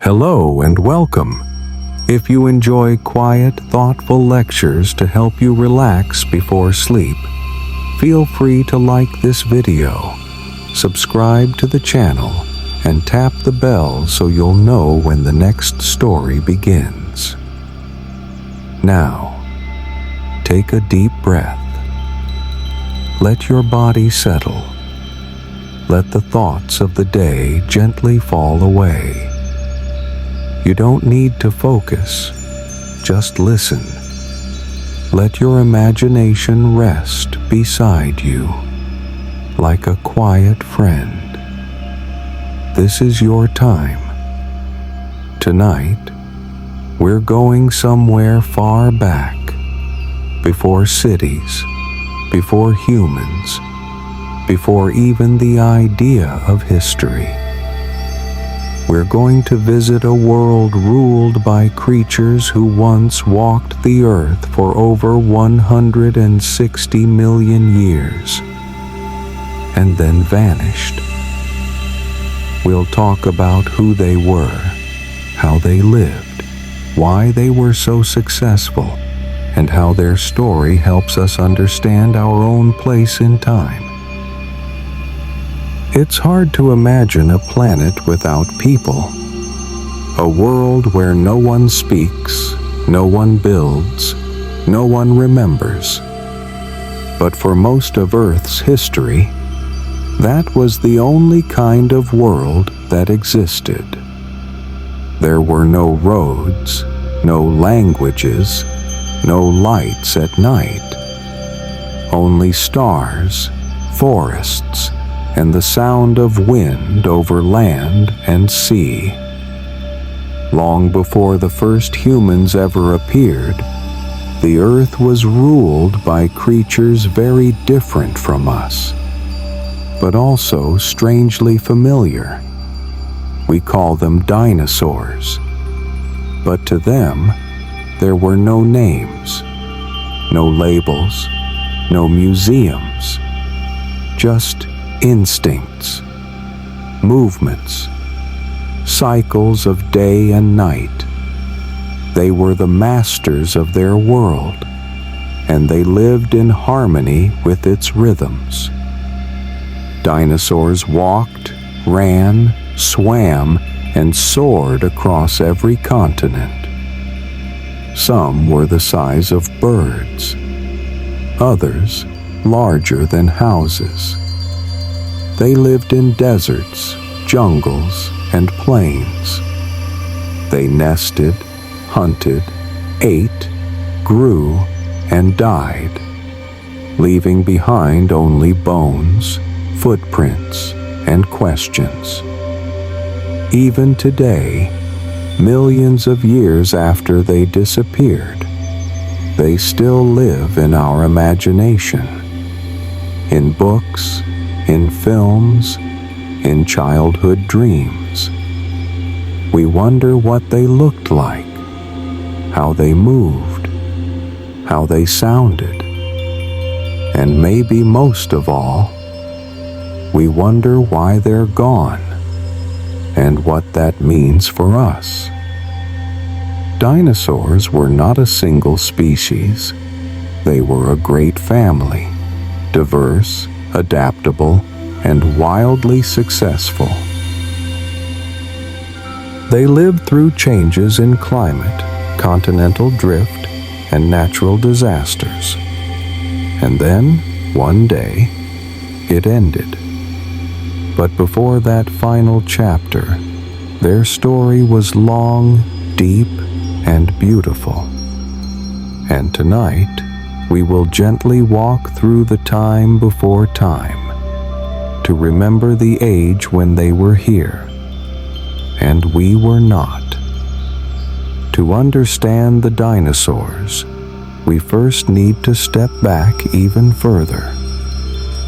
Hello and welcome. If you enjoy quiet, thoughtful lectures to help you relax before sleep, feel free to like this video, subscribe to the channel, and tap the bell so you'll know when the next story begins. Now, take a deep breath. Let your body settle. Let the thoughts of the day gently fall away. You don't need to focus, just listen. Let your imagination rest beside you, like a quiet friend. This is your time. Tonight, we're going somewhere far back, before cities, before humans, before even the idea of history. We're going to visit a world ruled by creatures who once walked the earth for over 160 million years, and then vanished. We'll talk about who they were, how they lived, why they were so successful, and how their story helps us understand our own place in time. It's hard to imagine a planet without people, a world where no one speaks, no one builds, no one remembers. But for most of Earth's history, that was the only kind of world that existed. There were no roads, no languages, no lights at night, only stars, forests, and the sound of wind over land and sea. Long before the first humans ever appeared, the earth was ruled by creatures very different from us, but also strangely familiar. We call them dinosaurs, but to them, there were no names, no labels, no museums, just instincts, movements, cycles of day and night. They were the masters of their world, and they lived in harmony with its rhythms. Dinosaurs walked, ran, swam, and soared across every continent. Some were the size of birds, others larger than houses. They lived in deserts, jungles, and plains. They nested, hunted, ate, grew, and died, leaving behind only bones, footprints, and questions. Even today, millions of years after they disappeared, they still live in our imagination, in books, in films, in childhood dreams. We wonder what they looked like, how they moved, how they sounded, and maybe most of all, we wonder why they're gone and what that means for us. Dinosaurs were not a single species. They were a great family, diverse, adaptable, and wildly successful. They lived through changes in climate, continental drift, and natural disasters. And then, one day, it ended. But before that final chapter, their story was long, deep, and beautiful. And tonight, we will gently walk through the time before time to remember the age when they were here, and we were not. To understand the dinosaurs, we first need to step back even further,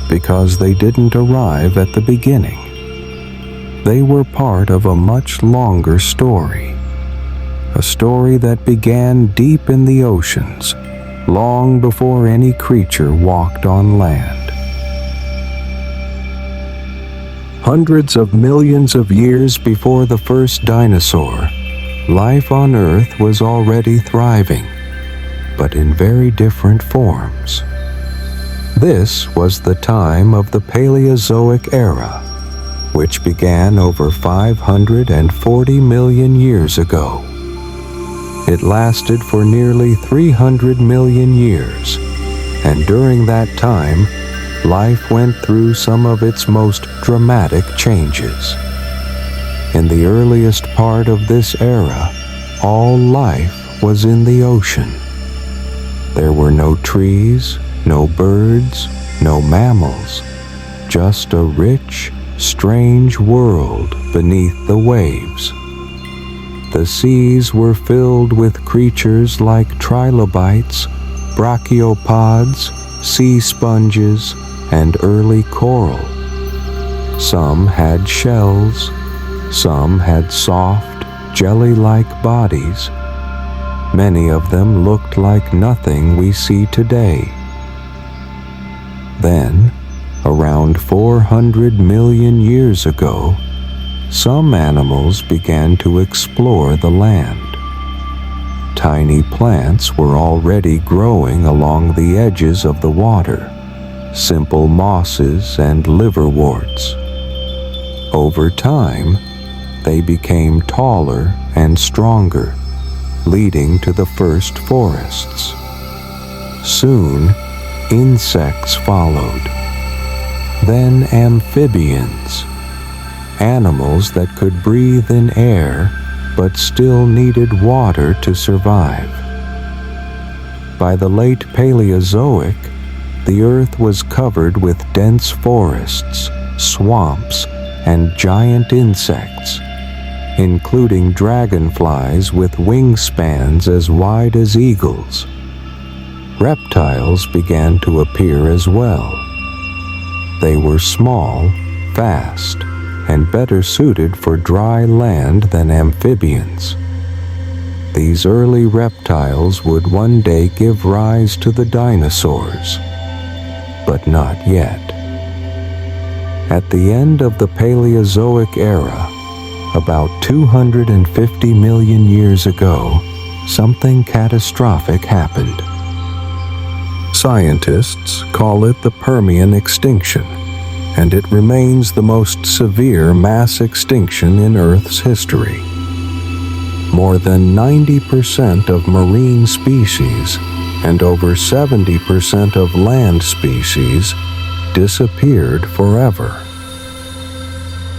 because they didn't arrive at the beginning. They were part of a much longer story, a story that began deep in the oceans, long before any creature walked on land. Hundreds of millions of years before the first dinosaur, life on Earth was already thriving, but in very different forms. This was the time of the Paleozoic era, which began over 540 million years ago. It lasted for nearly 300 million years, and during that time, life went through some of its most dramatic changes. In the earliest part of this era, all life was in the ocean. There were no trees, no birds, no mammals, just a rich, strange world beneath the waves. The seas were filled with creatures like trilobites, brachiopods, sea sponges, and early coral. Some had shells, some had soft, jelly-like bodies. Many of them looked like nothing we see today. Then, around 400 million years ago, some animals began to explore the land. Tiny plants were already growing along the edges of the water, simple mosses and liverworts. Over time, they became taller and stronger, leading to the first forests. Soon, insects followed. Then amphibians, animals that could breathe in air but still needed water to survive. By the late Paleozoic, the Earth was covered with dense forests, swamps, and giant insects, including dragonflies with wingspans as wide as eagles. Reptiles began to appear as well. They were small, fast, and better suited for dry land than amphibians. These early reptiles would one day give rise to the dinosaurs, but not yet. At the end of the Paleozoic era, about 250 million years ago, something catastrophic happened. Scientists call it the Permian extinction, and it remains the most severe mass extinction in Earth's history. More than 90% of marine species and over 70% of land species disappeared forever.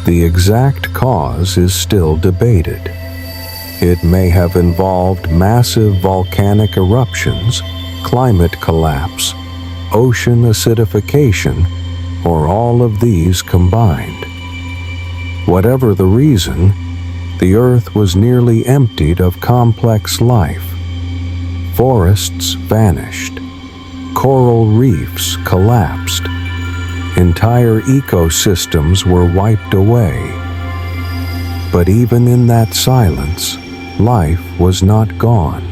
The exact cause is still debated. It may have involved massive volcanic eruptions, climate collapse, ocean acidification, or all of these combined. Whatever the reason, the Earth was nearly emptied of complex life. Forests vanished. Coral reefs collapsed. Entire ecosystems were wiped away. But even in that silence, life was not gone.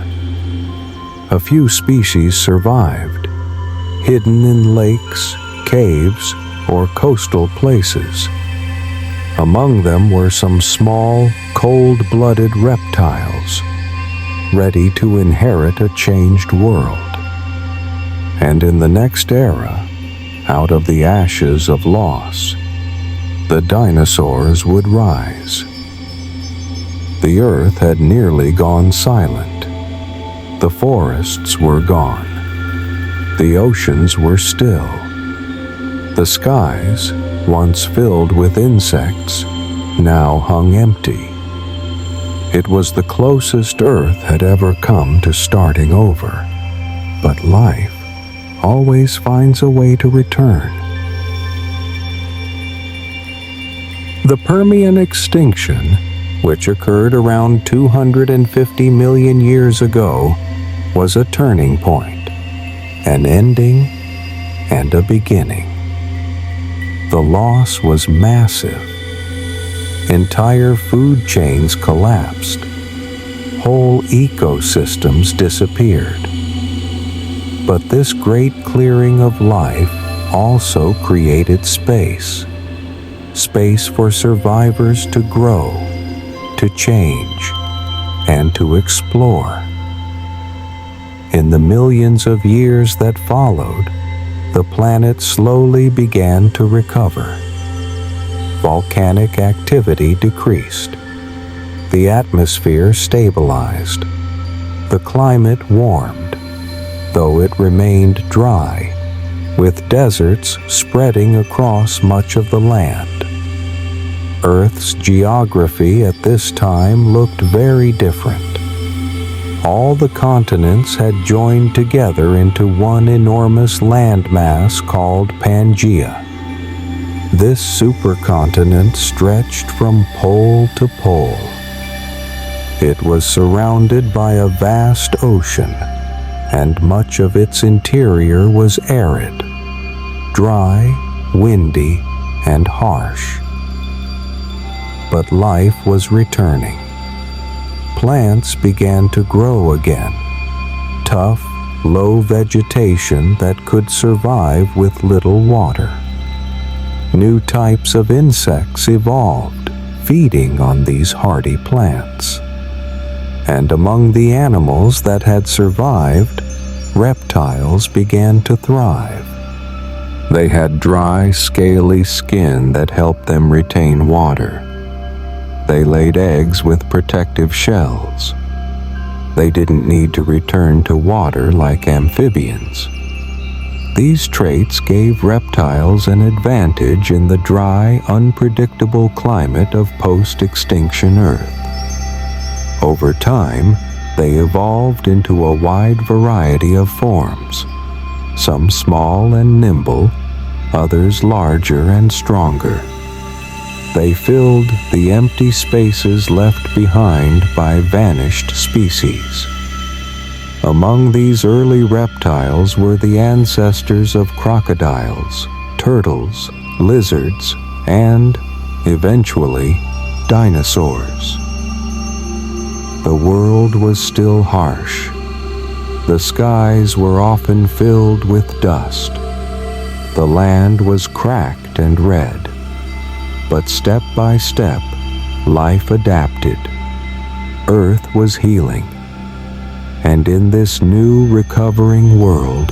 A few species survived, hidden in lakes, caves, or coastal places. Among them were some small, cold-blooded reptiles, ready to inherit a changed world. And in the next era, out of the ashes of loss, the dinosaurs would rise. The Earth had nearly gone silent. The forests were gone. The oceans were still. The skies, once filled with insects, now hung empty. It was the closest Earth had ever come to starting over. But life always finds a way to return. The Permian extinction, which occurred around 250 million years ago, was a turning point, an ending, and a beginning. The loss was massive. Entire food chains collapsed. Whole ecosystems disappeared. But this great clearing of life also created space. space for survivors to grow, to change, and to explore. In the millions of years that followed, the planet slowly began to recover. Volcanic activity decreased. The atmosphere stabilized. The climate warmed, though it remained dry, with deserts spreading across much of the land. Earth's geography at this time looked very different. All the continents had joined together into one enormous landmass called Pangaea. This supercontinent stretched from pole to pole. It was surrounded by a vast ocean, and much of its interior was arid, dry, windy, and harsh. But life was returning. Plants began to grow again, tough, low vegetation that could survive with little water. New types of insects evolved, feeding on these hardy plants. And among the animals that had survived, reptiles began to thrive. They had dry, scaly skin that helped them retain water. They laid eggs with protective shells. They didn't need to return to water like amphibians. These traits gave reptiles an advantage in the dry, unpredictable climate of post-extinction Earth. Over time, they evolved into a wide variety of forms, some small and nimble, others larger and stronger. They filled the empty spaces left behind by vanished species. Among these early reptiles were the ancestors of crocodiles, turtles, lizards, and, eventually, dinosaurs. The world was still harsh. The skies were often filled with dust. The land was cracked and red. But step by step, life adapted. Earth was healing. And in this new recovering world,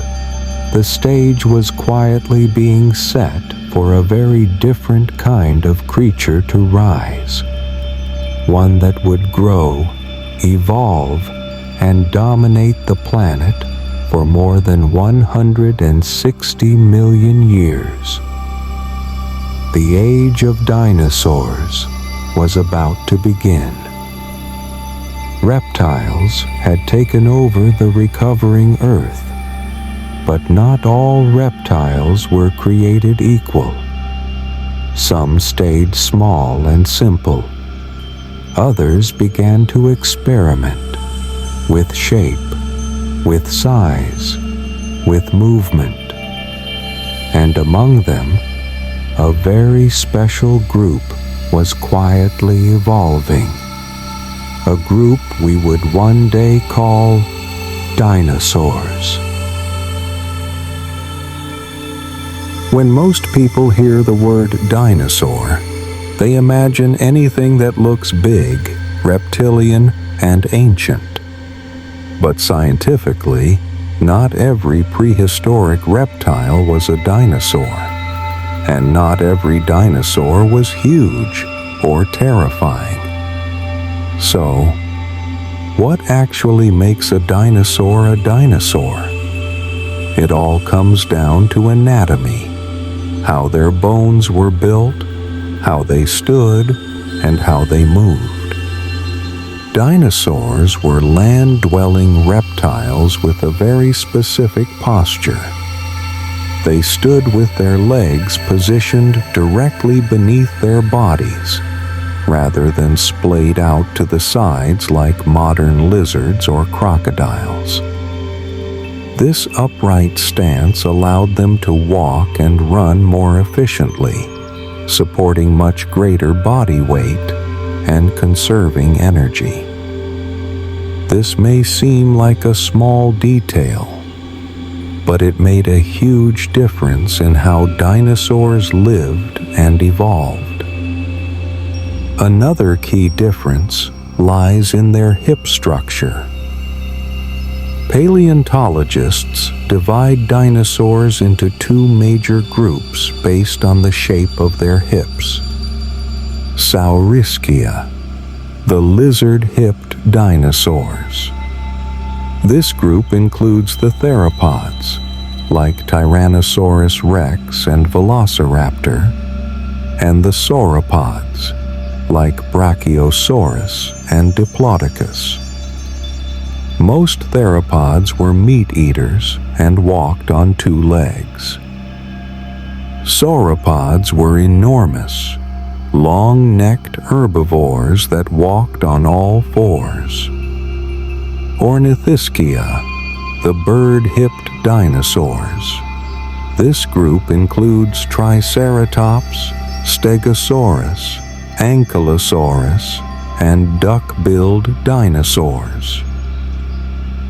the stage was quietly being set for a very different kind of creature to rise. One that would grow, evolve, and dominate the planet for more than 160 million years. The age of dinosaurs was about to begin. Reptiles had taken over the recovering Earth, but not all reptiles were created equal. Some stayed small and simple. Others began to experiment with shape, with size, with movement. And among them, a very special group was quietly evolving. A group we would one day call dinosaurs. When most people hear the word dinosaur, they imagine anything that looks big, reptilian, and ancient. But scientifically, not every prehistoric reptile was a dinosaur, and not every dinosaur was huge or terrifying. So, what actually makes a dinosaur a dinosaur? It all comes down to anatomy, how their bones were built, how they stood, and how they moved. Dinosaurs were land-dwelling reptiles with a very specific posture. They stood with their legs positioned directly beneath their bodies, rather than splayed out to the sides like modern lizards or crocodiles. This upright stance allowed them to walk and run more efficiently, supporting much greater body weight and conserving energy. This may seem like a small detail, but it made a huge difference in how dinosaurs lived and evolved. Another key difference lies in their hip structure. Paleontologists divide dinosaurs into two major groups based on the shape of their hips. Sauriskia, the lizard-hipped dinosaurs. This group includes the theropods, like Tyrannosaurus rex and Velociraptor, and the sauropods, like Brachiosaurus and Diplodocus. Most theropods were meat-eaters and walked on two legs. Sauropods were enormous, long-necked herbivores that walked on all fours. Ornithischia, the bird-hipped dinosaurs. This group includes Triceratops, Stegosaurus, Ankylosaurus, and duck-billed dinosaurs.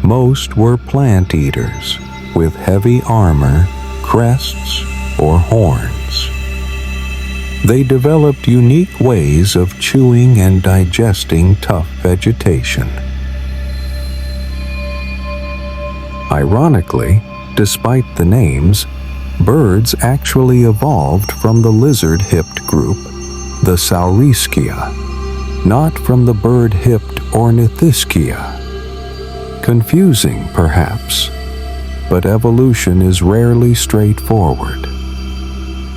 Most were plant eaters with heavy armor, crests, or horns. They developed unique ways of chewing and digesting tough vegetation. Ironically, despite the names, birds actually evolved from the lizard-hipped group, the Sauriskia, not from the bird-hipped Ornithischia. Confusing, perhaps, but evolution is rarely straightforward.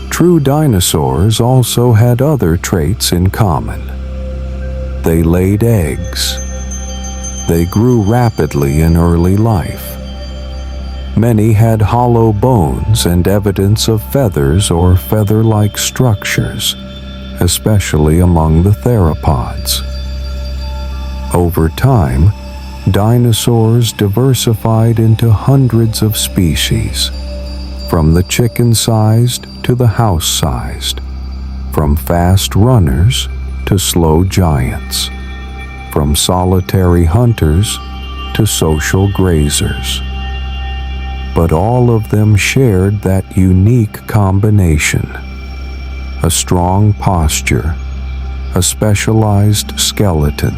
True dinosaurs also had other traits in common. They laid eggs. They grew rapidly in early life. Many had hollow bones and evidence of feathers or feather-like structures, especially among the theropods. Over time, dinosaurs diversified into hundreds of species, from the chicken-sized to the house-sized, from fast runners to slow giants, from solitary hunters to social grazers. But all of them shared that unique combination: a strong posture, a specialized skeleton,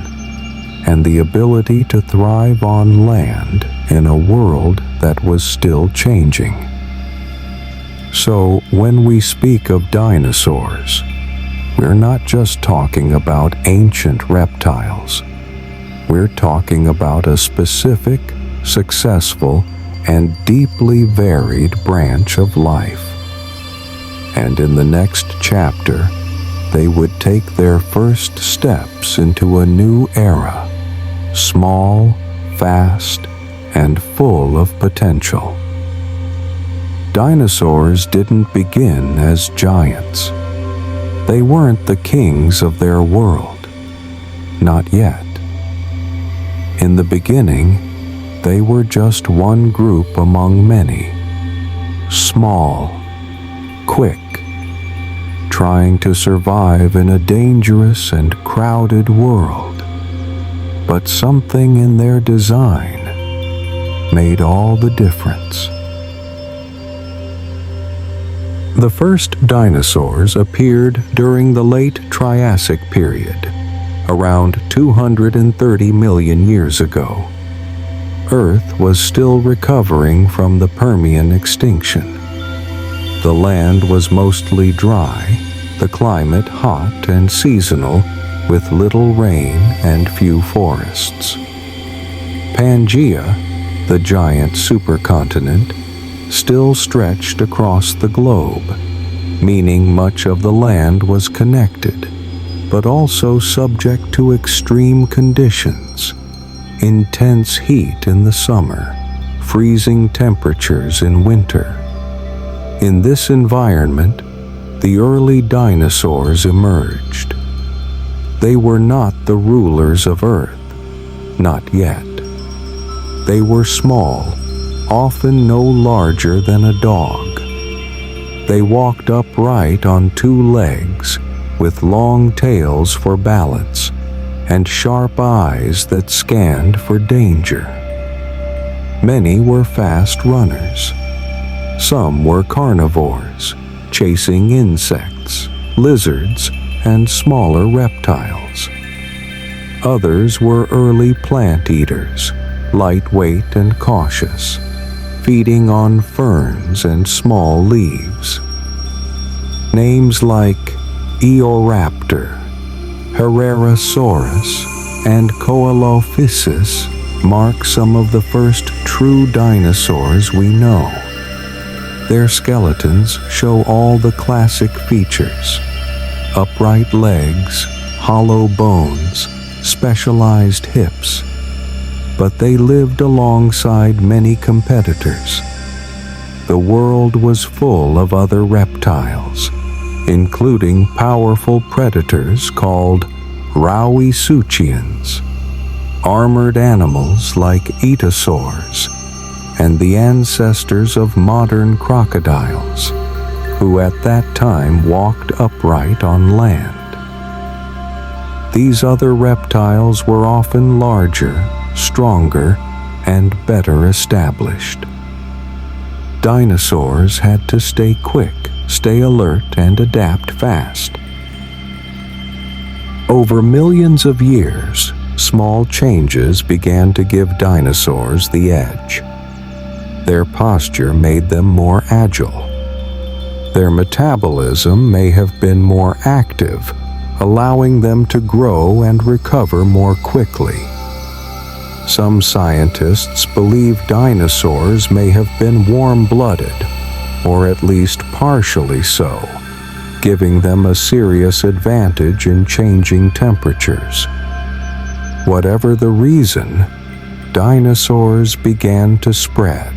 and the ability to thrive on land in a world that was still changing. So, when we speak of dinosaurs, we're not just talking about ancient reptiles. We're talking about a specific, successful, and deeply varied branch of life. And in the next chapter, they would take their first steps into a new era, small, fast, and full of potential. Dinosaurs didn't begin as giants. They weren't the kings of their world. Not yet. In the beginning, they were just one group among many. Small, quick, trying to survive in a dangerous and crowded world. But something in their design made all the difference. The first dinosaurs appeared during the late Triassic period, around 230 million years ago. Earth was still recovering from the Permian extinction. The land was mostly dry, the climate hot and seasonal, with little rain and few forests. Pangaea, the giant supercontinent, still stretched across the globe, meaning much of the land was connected, but also subject to extreme conditions: intense heat in the summer, freezing temperatures in winter. In this environment, the early dinosaurs emerged. They were not the rulers of Earth, not yet. They were small, often no larger than a dog. They walked upright on two legs, with long tails for balance, and sharp eyes that scanned for danger. Many were fast runners, Some were carnivores, chasing insects, lizards, and smaller reptiles. Others were early plant eaters, lightweight and cautious, feeding on ferns and small leaves. Names like Eoraptor, Herrerasaurus, and Coelophysis mark some of the first true dinosaurs we know. Their skeletons show all the classic features: upright legs, hollow bones, specialized hips. But they lived alongside many competitors. The world was full of other reptiles, including powerful predators called Rauisuchians, armored animals like Dinosaurs, and the ancestors of modern crocodiles, who at that time walked upright on land. These other reptiles were often larger, stronger, and better established. Dinosaurs had to stay quick, stay alert, and adapt fast. Over millions of years, small changes began to give dinosaurs the edge. Their posture made them more agile. Their metabolism may have been more active, allowing them to grow and recover more quickly. Some scientists believe dinosaurs may have been warm-blooded, or at least partially so, giving them a serious advantage in changing temperatures. Whatever the reason, dinosaurs began to spread.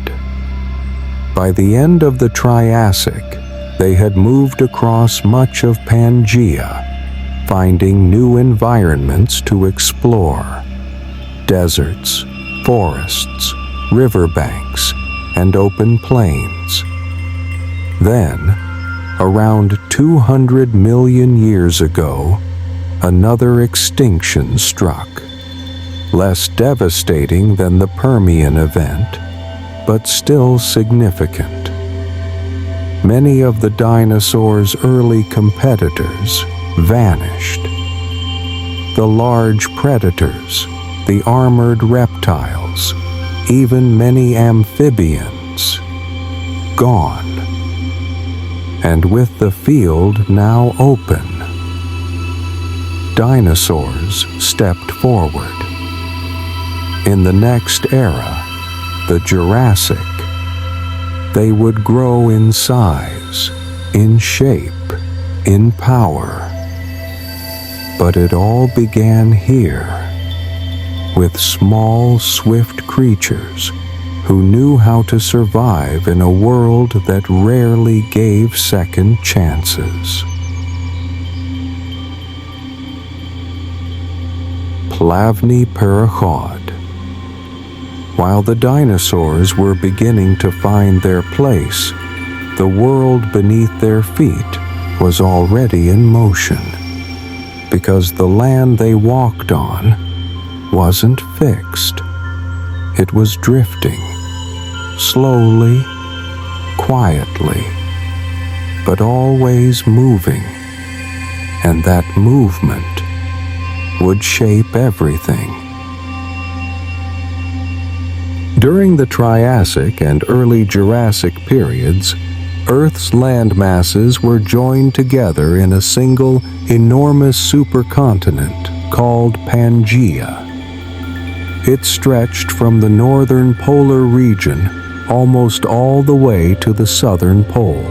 By the end of the Triassic, they had moved across much of Pangaea, finding new environments to explore: deserts, forests, riverbanks, and open plains. Then, around 200 million years ago, another extinction struck. Less devastating than the Permian event, but still significant. Many of the dinosaurs' early competitors vanished. The large predators, the armored reptiles, even many amphibians, gone. And with the field now open, dinosaurs stepped forward. In the next era, the Jurassic, they would grow in size, in shape, in power. But it all began here, with small, swift creatures who knew how to survive in a world that rarely gave second chances. Plavni Perechod. While the dinosaurs were beginning to find their place, the world beneath their feet was already in motion, because the land they walked on wasn't fixed. It was drifting, slowly, quietly, but always moving, and that movement would shape everything. During the Triassic and early Jurassic periods, Earth's land masses were joined together in a single, enormous supercontinent called Pangaea. It stretched from the northern polar region almost all the way to the southern pole,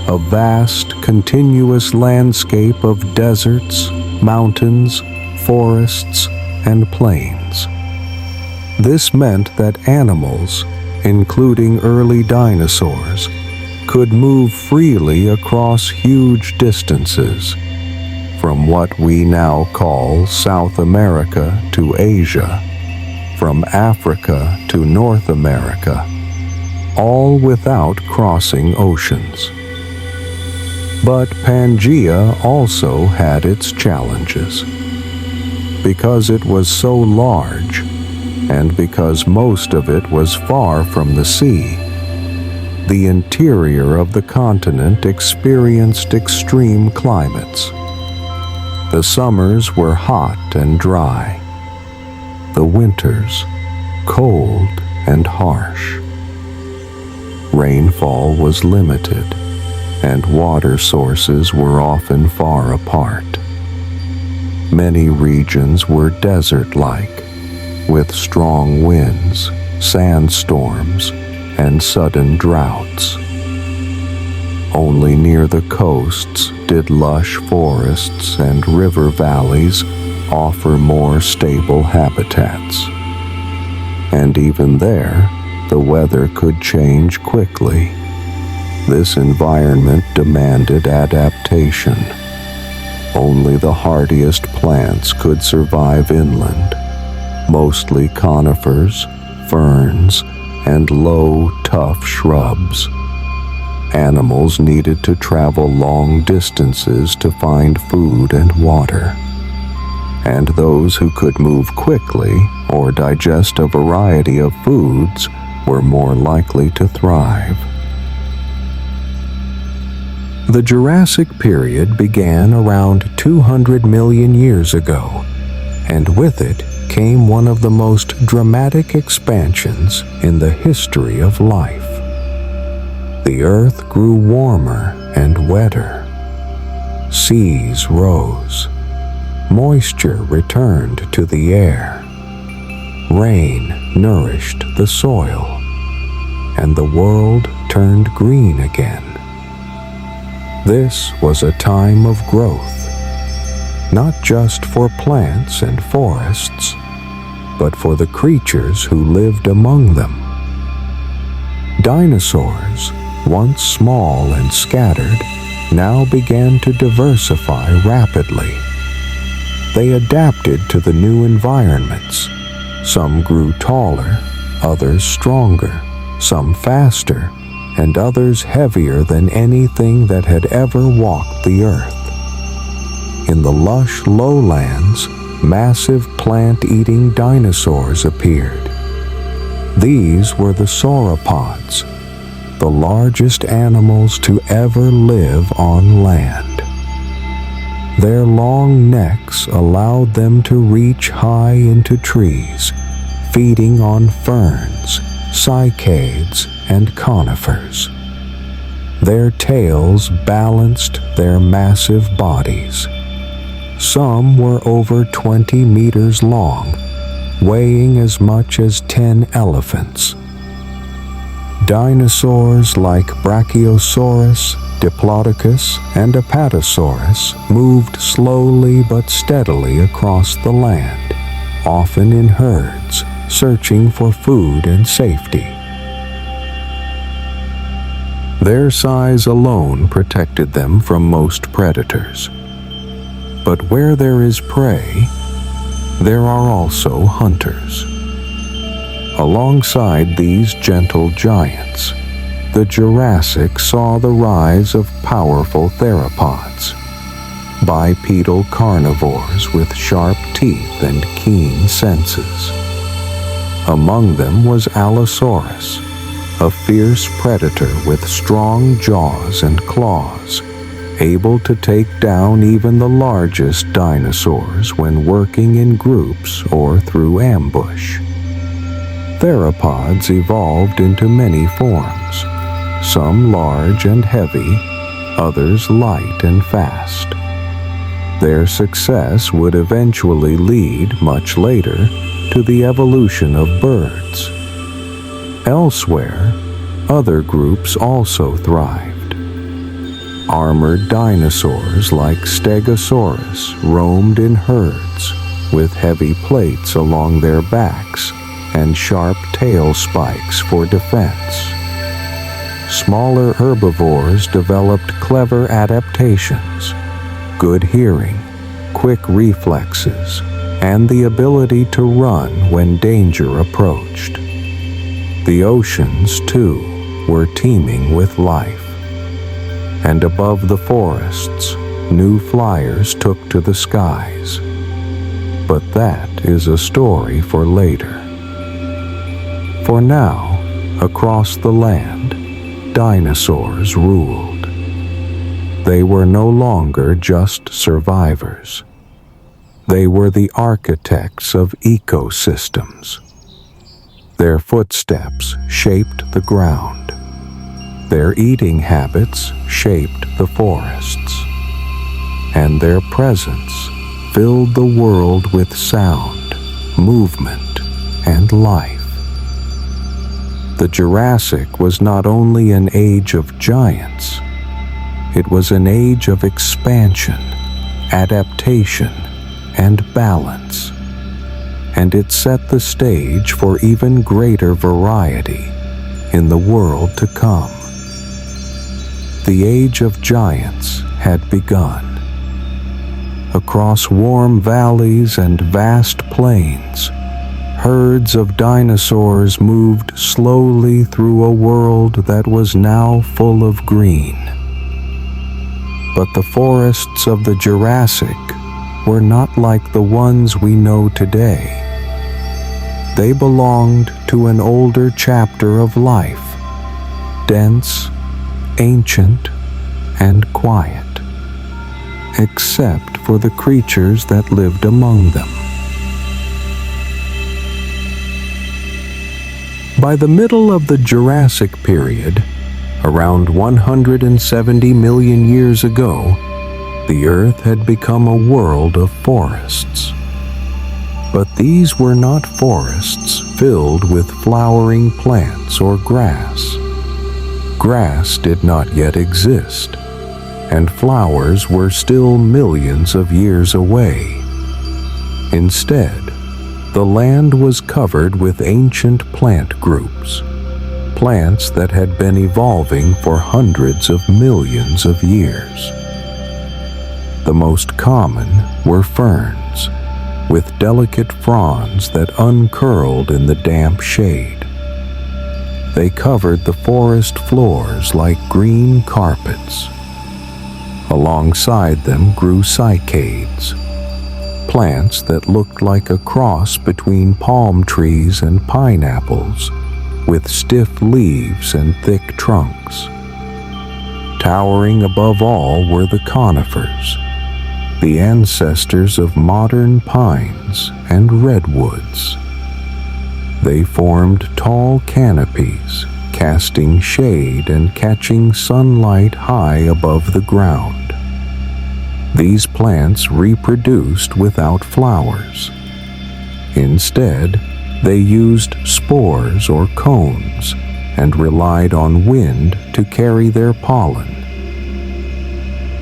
a vast, continuous landscape of deserts, mountains, forests, and plains. This meant that animals, including early dinosaurs, could move freely across huge distances, from what we now call South America to Asia, from Africa to North America, all without crossing oceans. But Pangaea also had its challenges. Because it was so large, and because most of it was far from the sea, the interior of the continent experienced extreme climates. The summers were hot and dry, the winters cold and harsh. Rainfall was limited, and water sources were often far apart. Many regions were desert-like, with strong winds, sandstorms, and sudden droughts. Only near the coasts did lush forests and river valleys offer more stable habitats. And even there, the weather could change quickly. This environment demanded adaptation. Only the hardiest plants could survive inland, mostly conifers, ferns, and low, tough shrubs. Animals needed to travel long distances to find food and water. And those who could move quickly or digest a variety of foods were more likely to thrive. The Jurassic period began around 200 million years ago, and with it came one of the most dramatic expansions in the history of life. The earth grew warmer and wetter. Seas rose. Moisture returned to the air. Rain nourished the soil, and the world turned green again. This was a time of growth, not just for plants and forests, but for the creatures who lived among them. Dinosaurs, once small and scattered, now began to diversify rapidly. They adapted to the new environments. Some grew taller, others stronger, some faster, and others heavier than anything that had ever walked the earth. In the lush lowlands, massive plant-eating dinosaurs appeared. These were the sauropods, the largest animals to ever live on land. Their long necks allowed them to reach high into trees, feeding on ferns, cycads, and conifers. Their tails balanced their massive bodies. Some were over 20 meters long, weighing as much as 10 elephants. Dinosaurs like Brachiosaurus, Diplodocus, and Apatosaurus moved slowly but steadily across the land, often in herds, searching for food and safety. Their size alone protected them from most predators. But where there is prey, there are also hunters. Alongside these gentle giants, the Jurassic saw the rise of powerful theropods, bipedal carnivores with sharp teeth and keen senses. Among them was Allosaurus, a fierce predator with strong jaws and claws, able to take down even the largest dinosaurs when working in groups or through ambush. Theropods evolved into many forms, some large and heavy, others light and fast. Their success would eventually lead, much later, to the evolution of birds. Elsewhere, other groups also thrived. Armored dinosaurs like Stegosaurus roamed in herds, with heavy plates along their backs and sharp tail spikes for defense. Smaller herbivores developed clever adaptations, good hearing, quick reflexes, and the ability to run when danger approached. The oceans, too, were teeming with life. And above the forests, new flyers took to the skies. But that is a story for later. For now, across the land, dinosaurs ruled. They were no longer just survivors. They were the architects of ecosystems. Their footsteps shaped the ground. Their eating habits shaped the forests. And their presence filled the world with sound, movement, and life. The Jurassic was not only an age of giants, it was an age of expansion, adaptation, and balance, and it set the stage for even greater variety in the world to come. The age of giants had begun. Across warm valleys and vast plains, herds of dinosaurs moved slowly through a world that was now full of green. But the forests of the Jurassic were not like the ones we know today. They belonged to an older chapter of life, dense, ancient, and quiet, except for the creatures that lived among them. By the middle of the Jurassic period, around 170 million years ago, the Earth had become a world of forests. But these were not forests filled with flowering plants or grass. Grass did not yet exist, and flowers were still millions of years away. Instead, the land was covered with ancient plant groups, plants that had been evolving for hundreds of millions of years. The most common were ferns, with delicate fronds that uncurled in the damp shade. They covered the forest floors like green carpets. Alongside them grew cycads, plants that looked like a cross between palm trees and pineapples, with stiff leaves and thick trunks. Towering above all were the conifers, the ancestors of modern pines and redwoods. They formed tall canopies, casting shade and catching sunlight high above the ground. These plants reproduced without flowers. Instead, they used spores or cones and relied on wind to carry their pollen.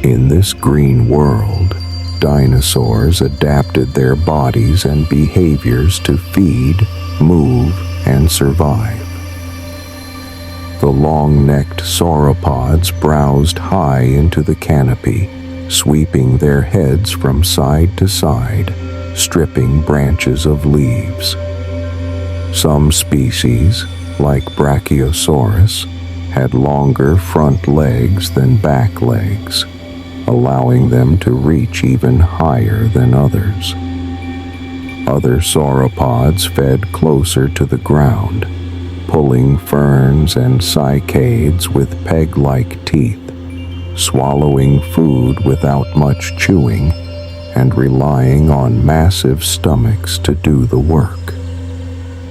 In this green world, dinosaurs adapted their bodies and behaviors to feed, move, and survive. The long-necked sauropods browsed high into the canopy, sweeping their heads from side to side, stripping branches of leaves. Some species, like Brachiosaurus, had longer front legs than back legs, allowing them to reach even higher than others. Other sauropods fed closer to the ground, pulling ferns and cycads with peg-like teeth, swallowing food without much chewing, and relying on massive stomachs to do the work.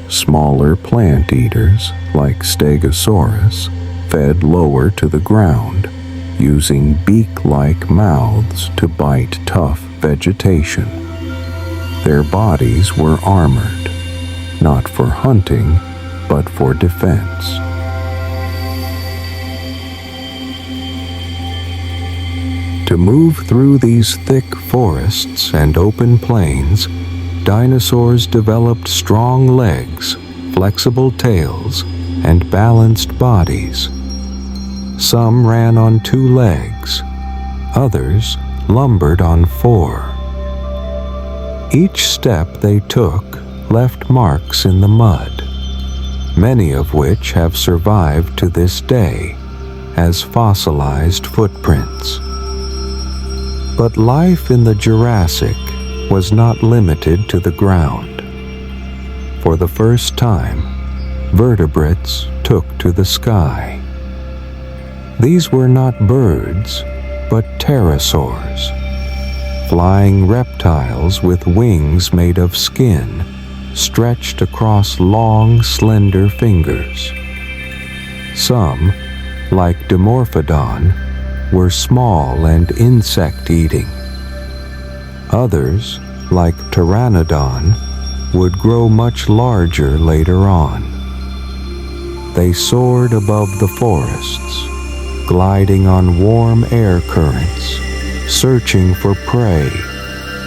Smaller plant eaters, like Stegosaurus, fed lower to the ground, using beak-like mouths to bite tough vegetation. Their bodies were armored, not for hunting, but for defense. To move through these thick forests and open plains, dinosaurs developed strong legs, flexible tails, and balanced bodies. Some ran on 2 legs, others lumbered on 4. Each step they took left marks in the mud, many of which have survived to this day as fossilized footprints. But life in the Jurassic was not limited to the ground. For the first time, vertebrates took to the sky. These were not birds, but pterosaurs, flying reptiles with wings made of skin stretched across long, slender fingers. Some, like Dimorphodon, were small and insect-eating. Others, like Pteranodon, would grow much larger later on. They soared above the forests, gliding on warm air currents, searching for prey,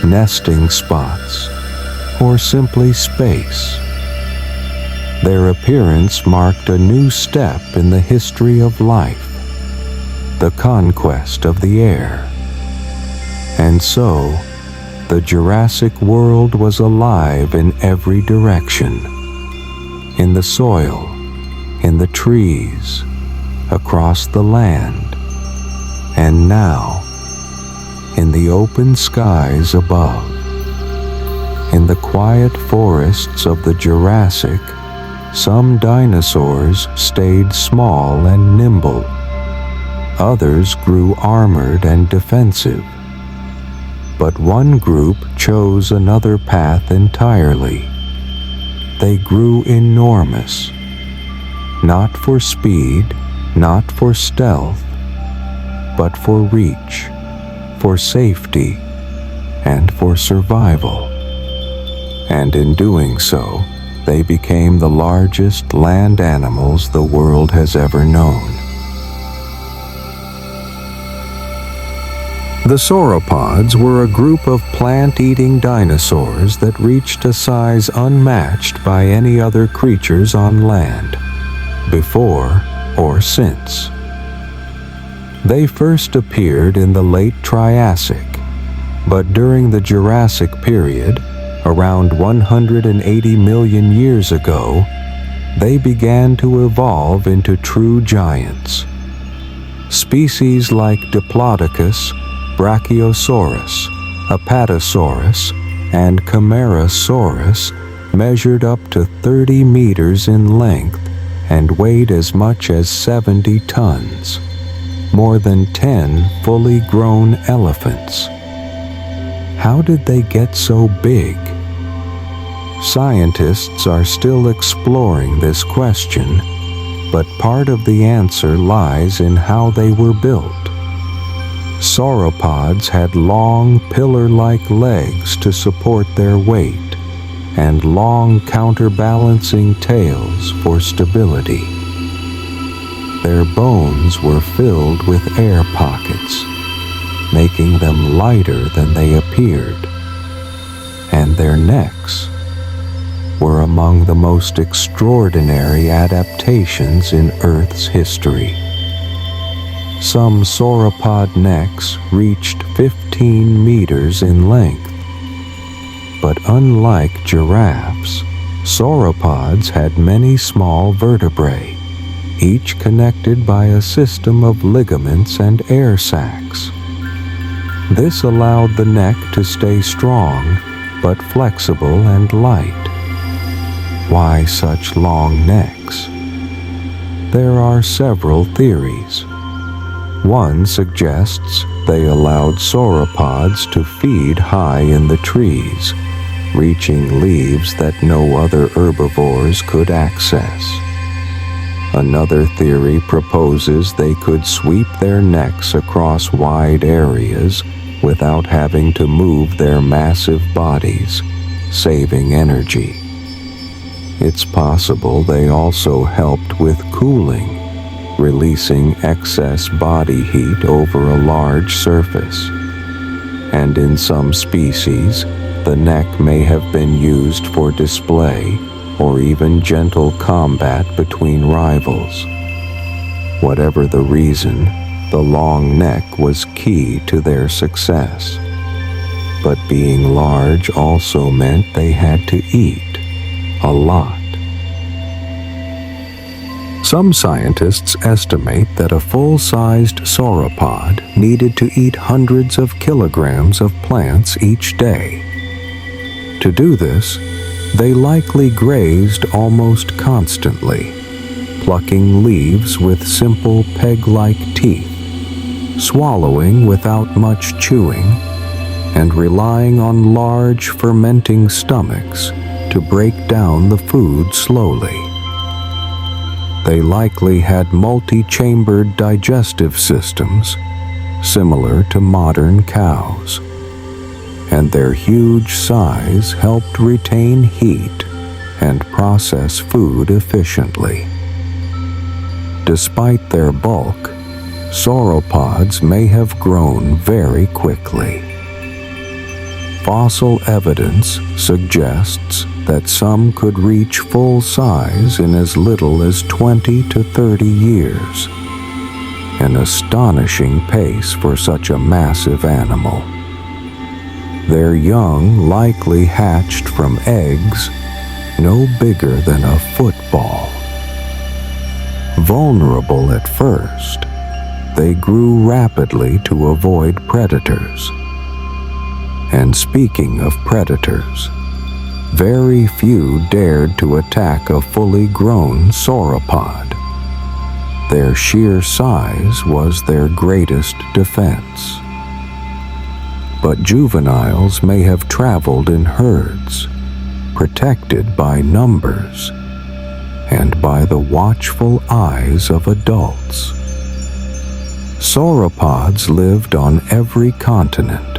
nesting spots, or simply space. Their appearance marked a new step in the history of life, the conquest of the air. And so, the Jurassic world was alive in every direction, in the soil, in the trees, across the land, and now, in the open skies above. In the quiet forests of the Jurassic, some dinosaurs stayed small and nimble. Others grew armored and defensive. But one group chose another path entirely. They grew enormous, not for speed, not for stealth, but for reach, for safety, and for survival. And in doing so, they became the largest land animals the world has ever known. The sauropods were a group of plant-eating dinosaurs that reached a size unmatched by any other creatures on land, before or since. They first appeared in the late Triassic, but during the Jurassic period, around 180 million years ago, they began to evolve into true giants. Species like Diplodocus, Brachiosaurus, Apatosaurus, and Camarasaurus measured up to 30 meters in length and weighed as much as 70 tons, more than 10 fully grown elephants. How did they get so big? Scientists are still exploring this question, but part of the answer lies in how they were built. Sauropods had long, pillar-like legs to support their weight, and long counterbalancing tails for stability. Their bones were filled with air pockets, making them lighter than they appeared, and their necks were among the most extraordinary adaptations in Earth's history. Some sauropod necks reached 15 meters in length, but unlike giraffes, sauropods had many small vertebrae, each connected by a system of ligaments and air sacs. This allowed the neck to stay strong, but flexible and light. Why such long necks? There are several theories. One suggests they allowed sauropods to feed high in the trees, reaching leaves that no other herbivores could access. Another theory proposes they could sweep their necks across wide areas without having to move their massive bodies, saving energy. It's possible they also helped with cooling, releasing excess body heat over a large surface. And in some species, the neck may have been used for display or even gentle combat between rivals. Whatever the reason, the long neck was key to their success. But being large also meant they had to eat a lot. Some scientists estimate that a full-sized sauropod needed to eat hundreds of kilograms of plants each day. To do this, they likely grazed almost constantly, plucking leaves with simple peg-like teeth, swallowing without much chewing, and relying on large fermenting stomachs to break down the food slowly. They likely had multi-chambered digestive systems, similar to modern cows, and their huge size helped retain heat and process food efficiently. Despite their bulk, sauropods may have grown very quickly. Fossil evidence suggests that some could reach full size in as little as 20 to 30 years, an astonishing pace for such a massive animal. Their young likely hatched from eggs no bigger than a football. Vulnerable at first, they grew rapidly to avoid predators. And speaking of predators, very few dared to attack a fully grown sauropod. Their sheer size was their greatest defense. But juveniles may have traveled in herds, protected by numbers and by the watchful eyes of adults. Sauropods lived on every continent,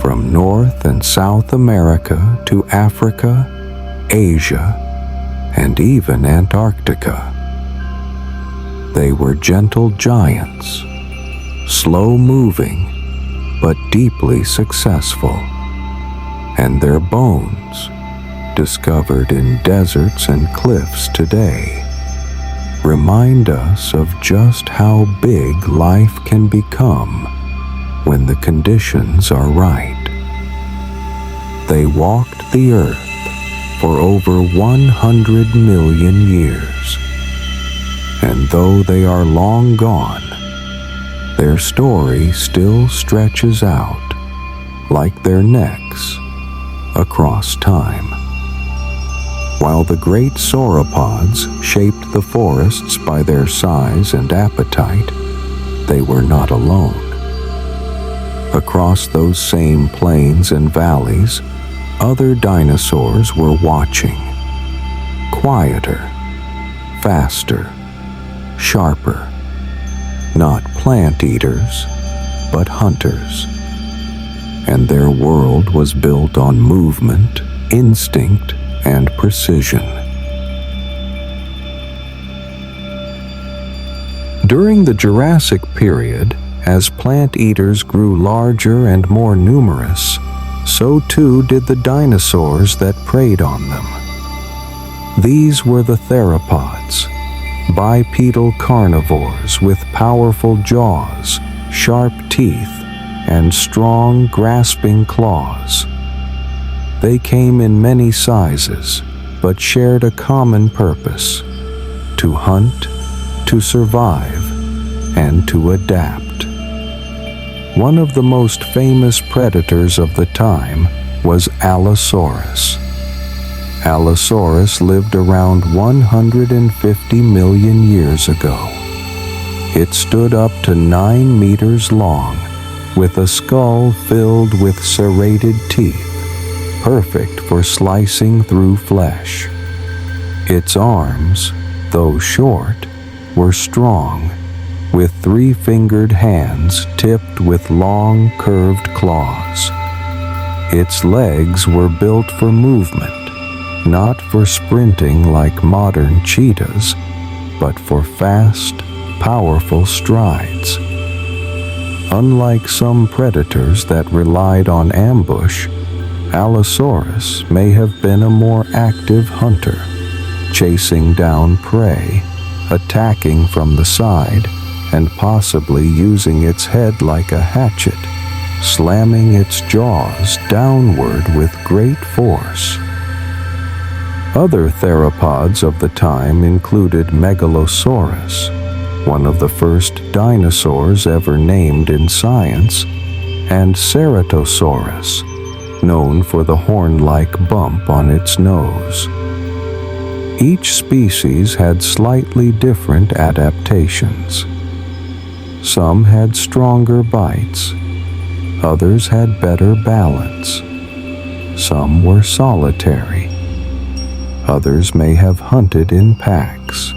from North and South America to Africa, Asia, and even Antarctica. They were gentle giants, slow-moving but deeply successful, and their bones, discovered in deserts and cliffs today, remind us of just how big life can become when the conditions are right. They walked the earth for over 100 million years, and though they are long gone, their story still stretches out like their necks across time. While the great sauropods shaped the forests by their size and appetite, they were not alone. Across those same plains and valleys, other dinosaurs were watching. Quieter, faster, sharper. Not plant eaters, but hunters. And their world was built on movement, instinct, and precision. During the Jurassic period, as plant eaters grew larger and more numerous, so too did the dinosaurs that preyed on them. These were the theropods, bipedal carnivores with powerful jaws, sharp teeth, and strong, grasping claws. They came in many sizes, but shared a common purpose: to hunt, to survive, and to adapt. One of the most famous predators of the time was Allosaurus. Allosaurus lived around 150 million years ago. It stood up to 9 meters long, with a skull filled with serrated teeth, perfect for slicing through flesh. Its arms, though short, were strong, with 3-fingered hands tipped with long, curved claws. Its legs were built for movement, not for sprinting like modern cheetahs, but for fast, powerful strides. Unlike some predators that relied on ambush, Allosaurus may have been a more active hunter, chasing down prey, attacking from the side, and possibly using its head like a hatchet, slamming its jaws downward with great force. Other theropods of the time included Megalosaurus, one of the first dinosaurs ever named in science, and Ceratosaurus, known for the horn-like bump on its nose. Each species had slightly different adaptations. Some had stronger bites, others had better balance. Some were solitary, others may have hunted in packs,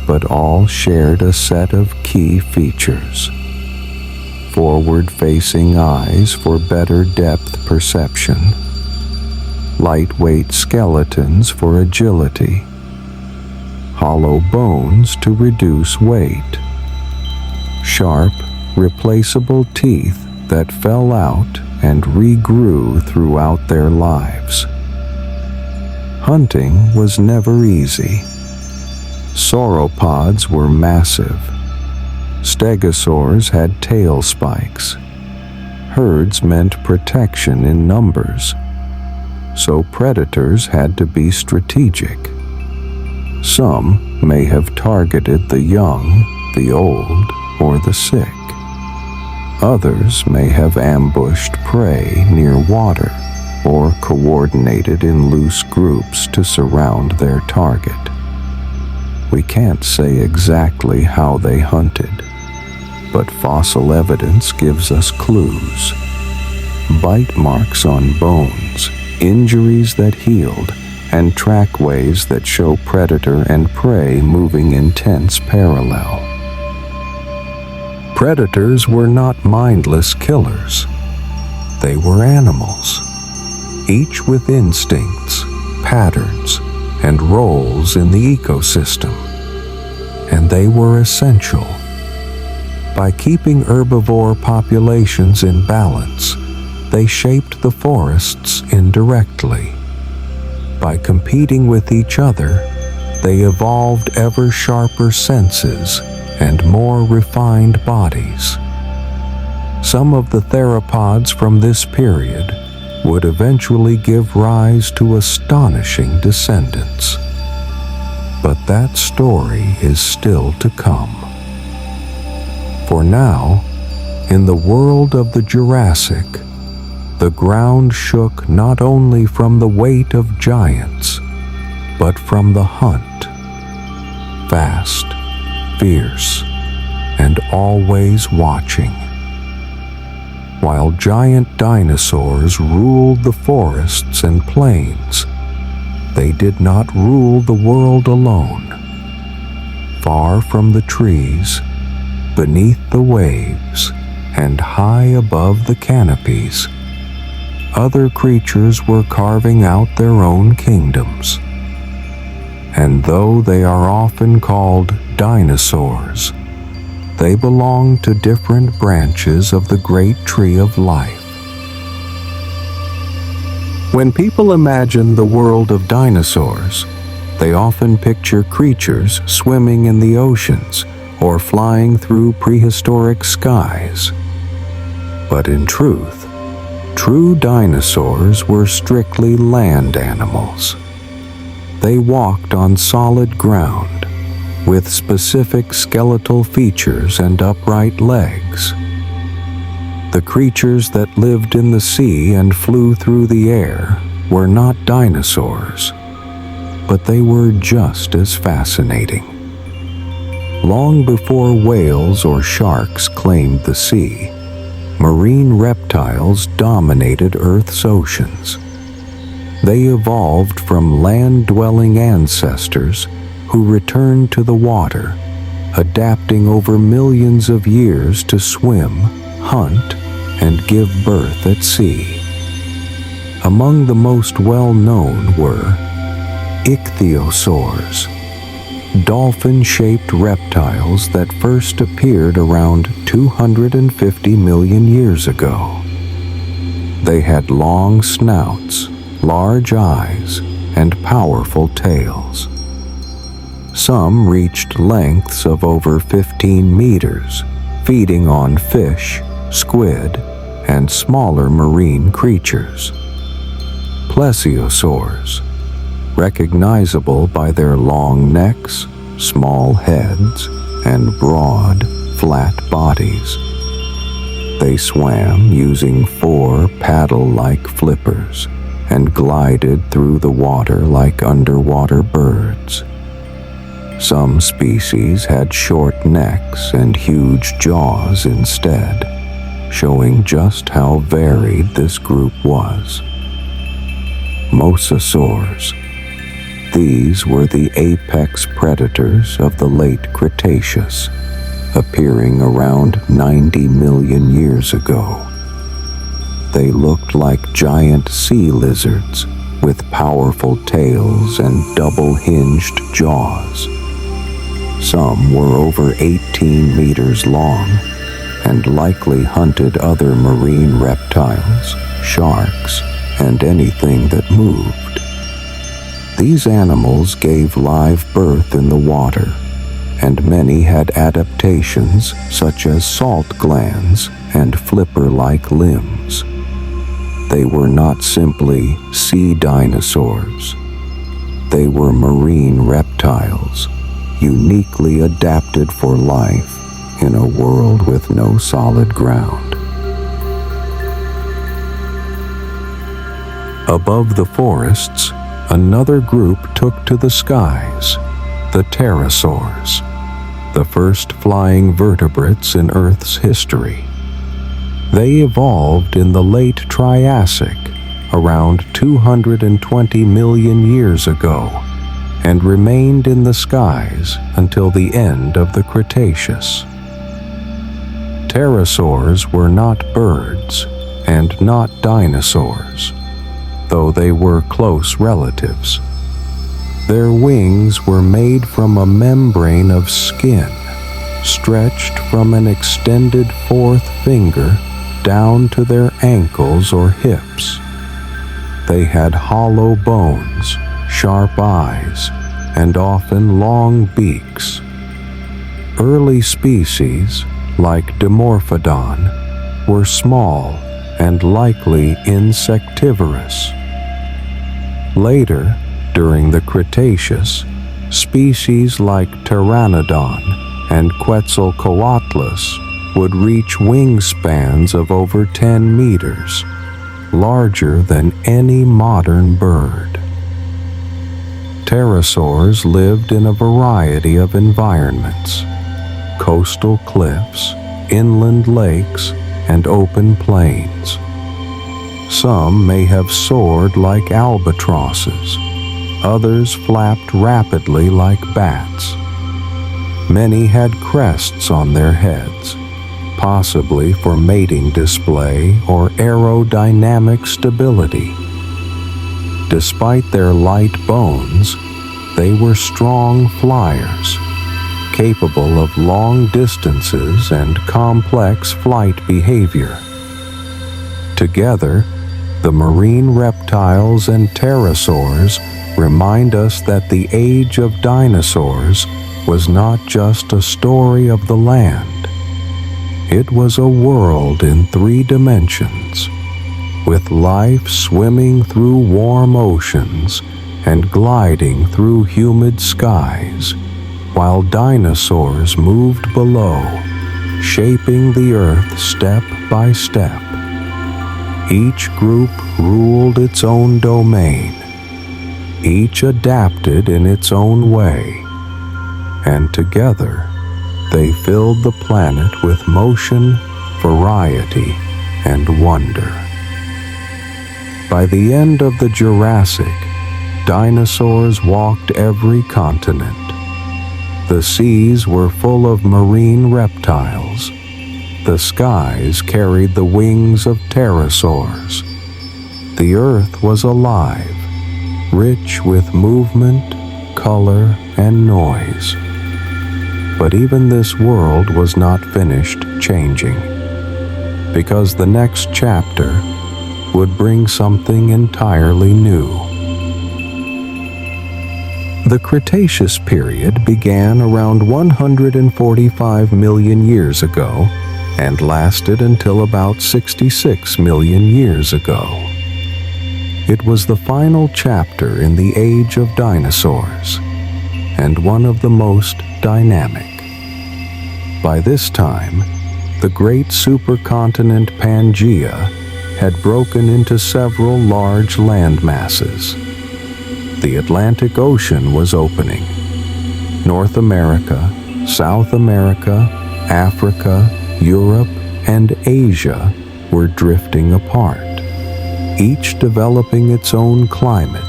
but all shared a set of key features. Forward-facing eyes for better depth perception, lightweight skeletons for agility, hollow bones to reduce weight, sharp, replaceable teeth that fell out and regrew throughout their lives. Hunting was never easy. Sauropods were massive. Stegosaurs had tail spikes. Herds meant protection in numbers, so predators had to be strategic. Some may have targeted the young, the old, or the sick. Others may have ambushed prey near water or coordinated in loose groups to surround their target. We can't say exactly how they hunted, but fossil evidence gives us clues. Bite marks on bones, injuries that healed, and trackways that show predator and prey moving in tense parallel. Predators were not mindless killers. They were animals, each with instincts, patterns, and roles in the ecosystem, and they were essential. By keeping herbivore populations in balance, they shaped the forests indirectly. By competing with each other, they evolved ever sharper senses and more refined bodies. Some of the theropods from this period would eventually give rise to astonishing descendants. But that story is still to come. For now, in the world of the Jurassic, the ground shook not only from the weight of giants, but from the hunt. Fast, fierce, and always watching. While giant dinosaurs ruled the forests and plains, they did not rule the world alone. Far from the trees, beneath the waves, and high above the canopies, other creatures were carving out their own kingdoms. And though they are often called dinosaurs, they belong to different branches of the great tree of life. When people imagine the world of dinosaurs, they often picture creatures swimming in the oceans or flying through prehistoric skies. But in truth, true dinosaurs were strictly land animals. They walked on solid ground, with specific skeletal features and upright legs. The creatures that lived in the sea and flew through the air were not dinosaurs, but they were just as fascinating. Long before whales or sharks claimed the sea, marine reptiles dominated Earth's oceans. They evolved from land-dwelling ancestors who returned to the water, adapting over millions of years to swim, hunt, and give birth at sea. Among the most well-known were ichthyosaurs, dolphin-shaped reptiles that first appeared around 250 million years ago. They had long snouts, large eyes, and powerful tails. Some reached lengths of over 15 meters, feeding on fish, squid, and smaller marine creatures. Plesiosaurs, recognizable by their long necks, small heads, and broad, flat bodies. They swam using 4 paddle-like flippers and glided through the water like underwater birds. Some species had short necks and huge jaws instead, showing just how varied this group was. Mosasaurs. These were the apex predators of the late Cretaceous, appearing around 90 million years ago. They looked like giant sea lizards with powerful tails and double-hinged jaws. Some were over 18 meters long and likely hunted other marine reptiles, sharks, and anything that moved. These animals gave live birth in the water, and many had adaptations such as salt glands and flipper-like limbs. They were not simply sea dinosaurs. They were marine reptiles, uniquely adapted for life in a world with no solid ground. Above the forests, another group took to the skies, the pterosaurs, the first flying vertebrates in Earth's history. They evolved in the late Triassic, around 220 million years ago, and remained in the skies until the end of the Cretaceous. Pterosaurs were not birds and not dinosaurs, though they were close relatives. Their wings were made from a membrane of skin, stretched from an extended fourth finger down to their ankles or hips. They had hollow bones, sharp eyes, and often long beaks. Early species, like Dimorphodon, were small and likely insectivorous. Later, during the Cretaceous, species like Pteranodon and Quetzalcoatlus would reach wingspans of over 10 meters, larger than any modern bird. Pterosaurs lived in a variety of environments: coastal cliffs, inland lakes, and open plains. Some may have soared like albatrosses, others flapped rapidly like bats. Many had crests on their heads, possibly for mating display or aerodynamic stability. Despite their light bones, they were strong flyers, capable of long distances and complex flight behavior. Together, the marine reptiles and pterosaurs remind us that the age of dinosaurs was not just a story of the land. It was a world in 3 dimensions, with life swimming through warm oceans and gliding through humid skies, while dinosaurs moved below, shaping the earth step by step. Each group ruled its own domain, each adapted in its own way, and together they filled the planet with motion, variety, and wonder. By the end of the Jurassic, dinosaurs walked every continent. The seas were full of marine reptiles. The skies carried the wings of pterosaurs. The earth was alive, rich with movement, color, and noise. But even this world was not finished changing, because the next chapter would bring something entirely new. The Cretaceous period began around 145 million years ago and lasted until about 66 million years ago. It was the final chapter in the age of dinosaurs, and one of the most dynamic. By this time, the great supercontinent Pangaea had broken into several large land masses. The Atlantic Ocean was opening. North America, South America, Africa, Europe, and Asia were drifting apart, each developing its own climate,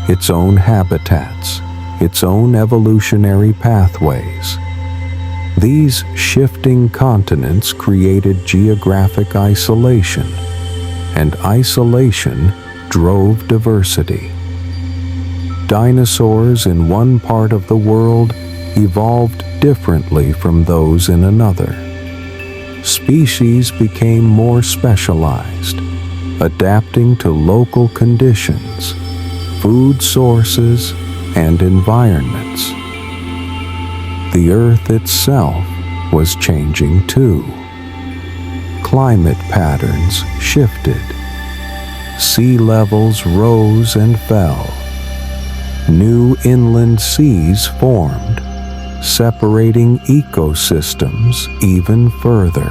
its own habitats, its own evolutionary pathways. These shifting continents created geographic isolation, and isolation drove diversity. Dinosaurs in one part of the world evolved differently from those in another. Species became more specialized, adapting to local conditions, food sources, and environments. The Earth itself was changing too. Climate patterns shifted. Sea levels rose and fell. New inland seas formed, separating ecosystems even further.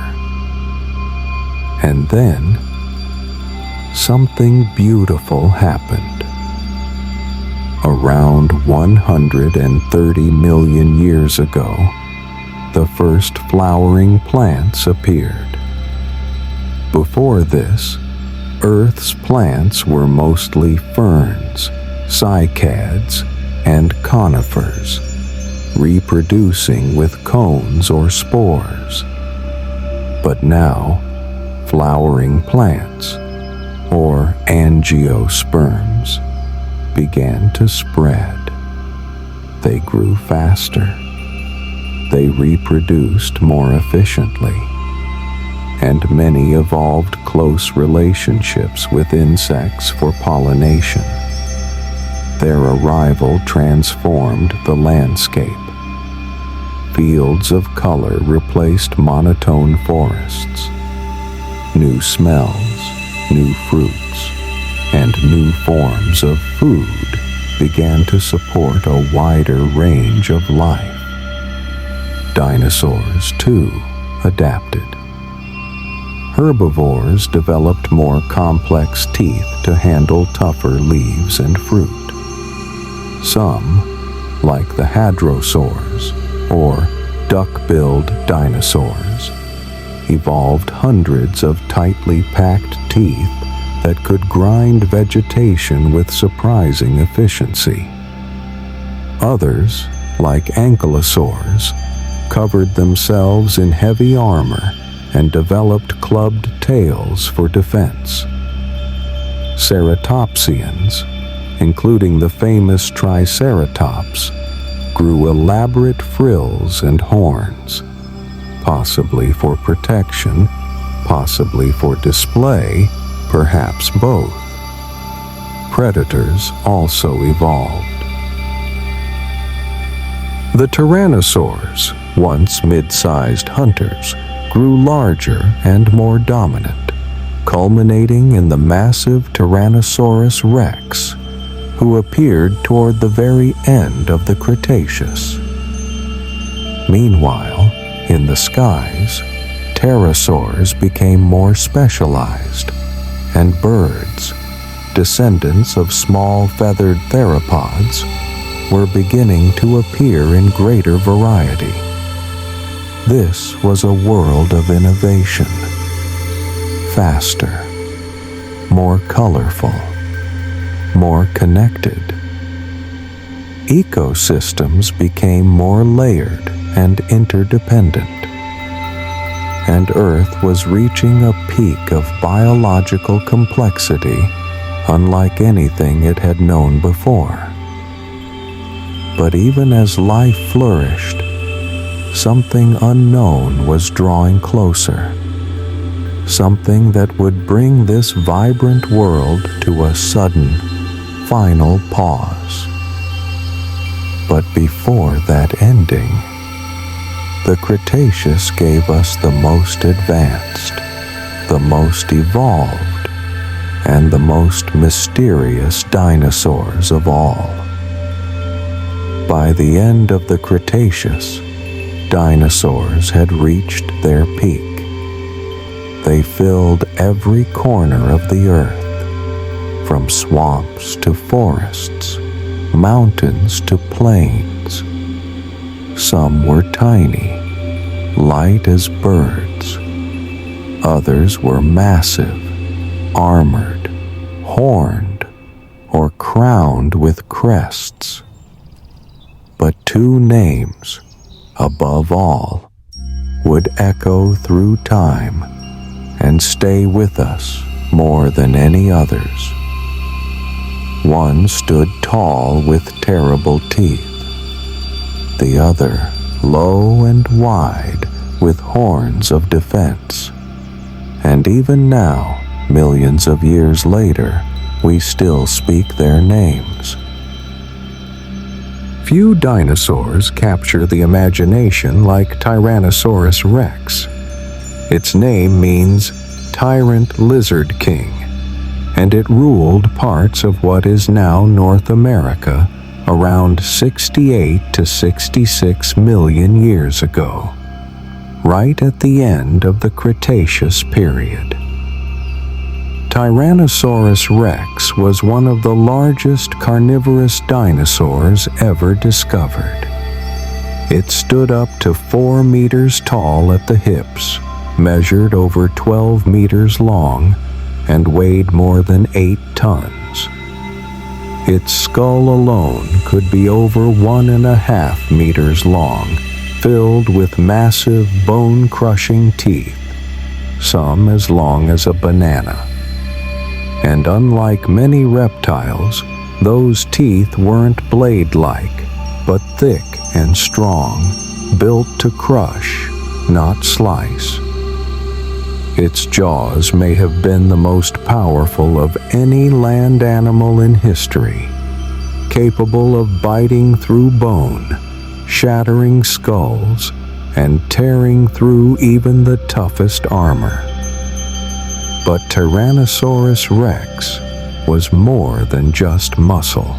And then, something beautiful happened. Around 130 million years ago, the first flowering plants appeared. Before this, Earth's plants were mostly ferns, cycads, and conifers, reproducing with cones or spores. But now, flowering plants, or angiosperms, began to spread. They grew faster. They reproduced more efficiently, and many evolved close relationships with insects for pollination. Their arrival transformed the landscape. Fields of color replaced monotone forests. New smells, new fruits, and new forms of food began to support a wider range of life. Dinosaurs, too, adapted. Herbivores developed more complex teeth to handle tougher leaves and fruit. Some, like the hadrosaurs, or duck-billed dinosaurs, evolved hundreds of tightly packed teeth that could grind vegetation with surprising efficiency. Others, like ankylosaurs, covered themselves in heavy armor and developed clubbed tails for defense. Ceratopsians, including the famous Triceratops, grew elaborate frills and horns, possibly for protection, possibly for display, perhaps both. Predators also evolved. The tyrannosaurs, once mid-sized hunters, grew larger and more dominant, culminating in the massive Tyrannosaurus rex, who appeared toward the very end of the Cretaceous. Meanwhile, in the skies, pterosaurs became more specialized, and birds, descendants of small feathered theropods, were beginning to appear in greater variety. This was a world of innovation. Faster, more colorful, more connected. Ecosystems became more layered and interdependent, and Earth was reaching a peak of biological complexity unlike anything it had known before. But even as life flourished, something unknown was drawing closer, something that would bring this vibrant world to a sudden, final pause. But before that ending, the Cretaceous gave us the most advanced, the most evolved, and the most mysterious dinosaurs of all. By the end of the Cretaceous, dinosaurs had reached their peak. They filled every corner of the earth, from swamps to forests, mountains to plains. Some were tiny, light as birds. Others were massive, armored, horned, or crowned with crests. But two names, above all, would echo through time and stay with us more than any others. One stood tall with terrible teeth, the other low and wide with horns of defense. And even now, millions of years later, we still speak their names. Few dinosaurs capture the imagination like Tyrannosaurus rex. Its name means Tyrant Lizard King, and it ruled parts of what is now North America around 68 to 66 million years ago, right at the end of the Cretaceous period. Tyrannosaurus rex was one of the largest carnivorous dinosaurs ever discovered. It stood up to 4 meters tall at the hips, measured over 12 meters long, and weighed more than 8 tons. Its skull alone could be over 1.5 meters long, filled with massive bone-crushing teeth, some as long as a banana. And unlike many reptiles, those teeth weren't blade-like, but thick and strong, built to crush, not slice. Its jaws may have been the most powerful of any land animal in history, capable of biting through bone, shattering skulls, and tearing through even the toughest armor. But Tyrannosaurus rex was more than just muscle.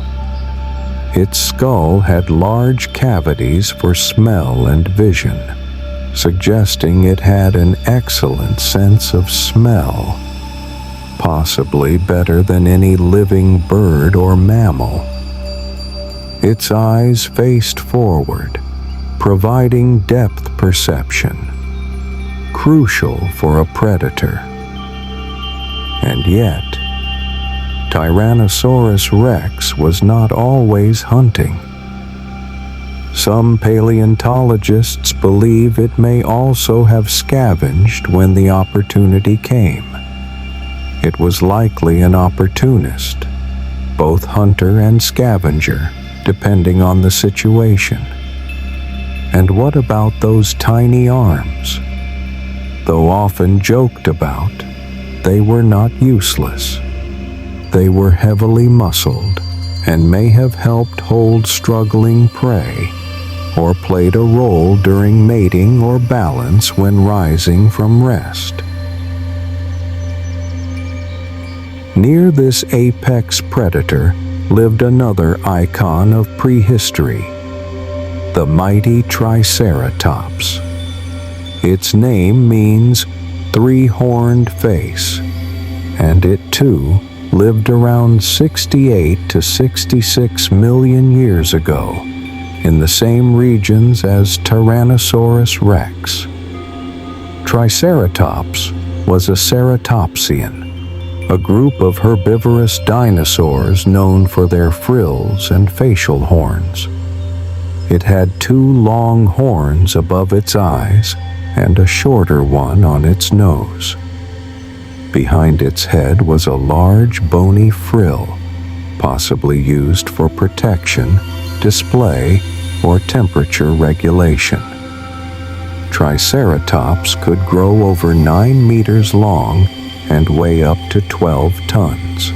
Its skull had large cavities for smell and vision, suggesting it had an excellent sense of smell, possibly better than any living bird or mammal. Its eyes faced forward, providing depth perception, crucial for a predator. And yet, Tyrannosaurus rex was not always hunting. Some paleontologists believe it may also have scavenged when the opportunity came. It was likely an opportunist, both hunter and scavenger, depending on the situation. And what about those tiny arms? Though often joked about, they were not useless. They were heavily muscled and may have helped hold struggling prey, or played a role during mating or balance when rising from rest. Near this apex predator lived another icon of prehistory, the mighty Triceratops. Its name means three-horned face, and it too lived around 68 to 66 million years ago in the same regions as Tyrannosaurus rex. Triceratops was a ceratopsian, a group of herbivorous dinosaurs known for their frills and facial horns. It had 2 long horns above its eyes and a shorter one on its nose. Behind its head was a large bony frill, possibly used for protection, display, or temperature regulation. Triceratops could grow over 9 meters long and weigh up to 12 tons.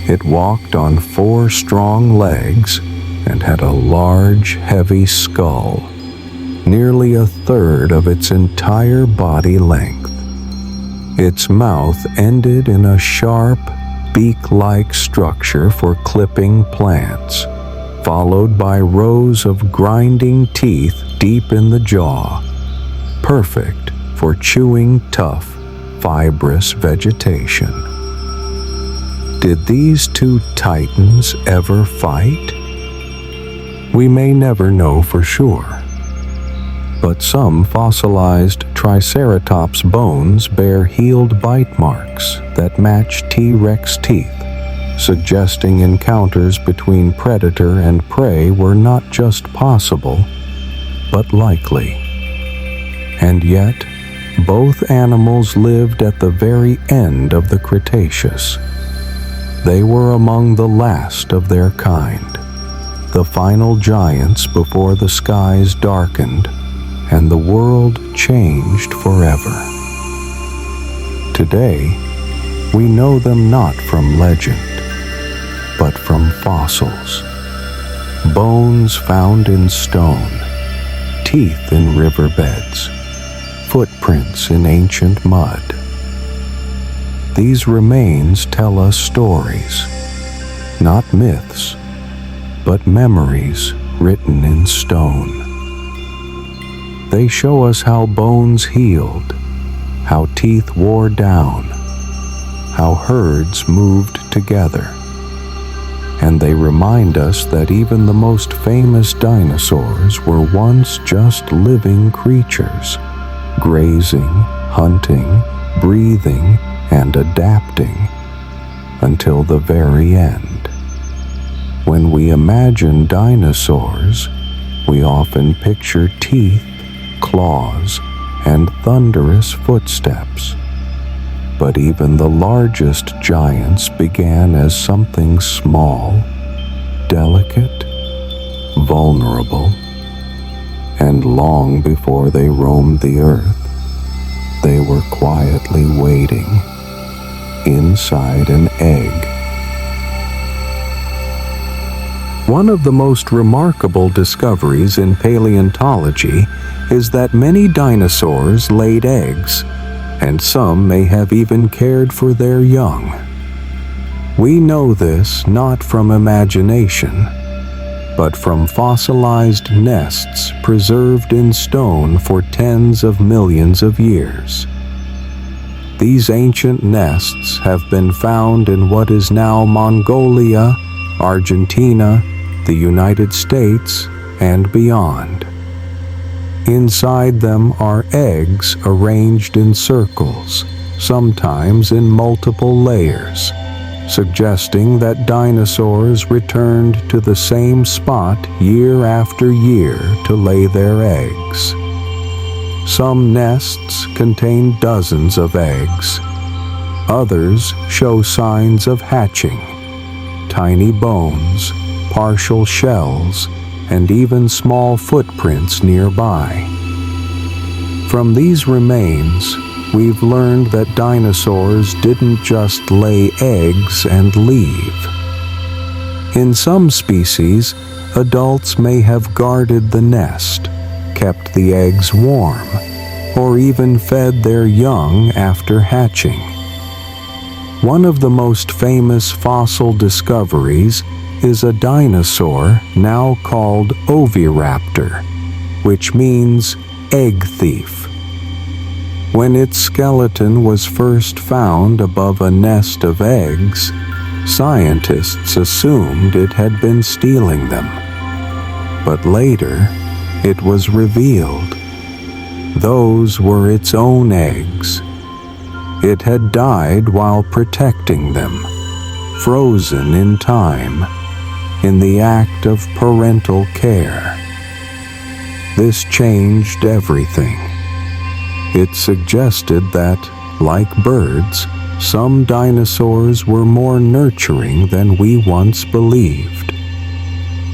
It walked on 4 strong legs and had a large, heavy skull, nearly a third of its entire body length. Its mouth ended in a sharp, beak-like structure for clipping plants, followed by rows of grinding teeth deep in the jaw, perfect for chewing tough, fibrous vegetation. Did these two titans ever fight? We may never know for sure, but some fossilized Triceratops bones bear healed bite marks that match T-Rex teeth, suggesting encounters between predator and prey were not just possible, but likely. And yet, both animals lived at the very end of the Cretaceous. They were among the last of their kind, the final giants before the skies darkened and the world changed forever. Today, we know them not from legend, but from fossils. Bones found in stone, teeth in riverbeds, footprints in ancient mud. These remains tell us stories, not myths, but memories written in stone. They show us how bones healed, how teeth wore down, how herds moved together. And they remind us that even the most famous dinosaurs were once just living creatures, grazing, hunting, breathing, and adapting until the very end. When we imagine dinosaurs, we often picture teeth, claws, and thunderous footsteps. But even the largest giants began as something small, delicate, vulnerable, and long before they roamed the earth, they were quietly waiting inside an egg. One of the most remarkable discoveries in paleontology is that many dinosaurs laid eggs, and some may have even cared for their young. We know this not from imagination, but from fossilized nests preserved in stone for tens of millions of years. These ancient nests have been found in what is now Mongolia, Argentina, the United States, and beyond. Inside them are eggs arranged in circles, sometimes in multiple layers, suggesting that dinosaurs returned to the same spot year after year to lay their eggs. Some nests contain dozens of eggs. Others show signs of hatching, tiny bones, partial shells, and even small footprints nearby. From these remains, we've learned that dinosaurs didn't just lay eggs and leave. In some species, adults may have guarded the nest, kept the eggs warm, or even fed their young after hatching. One of the most famous fossil discoveries is a dinosaur now called oviraptor, which means egg thief. When its skeleton was first found above a nest of eggs, scientists assumed it had been stealing them. But later, it was revealed those were its own eggs. It had died while protecting them, frozen in time, in the act of parental care. This changed everything. It suggested that, like birds, some dinosaurs were more nurturing than we once believed.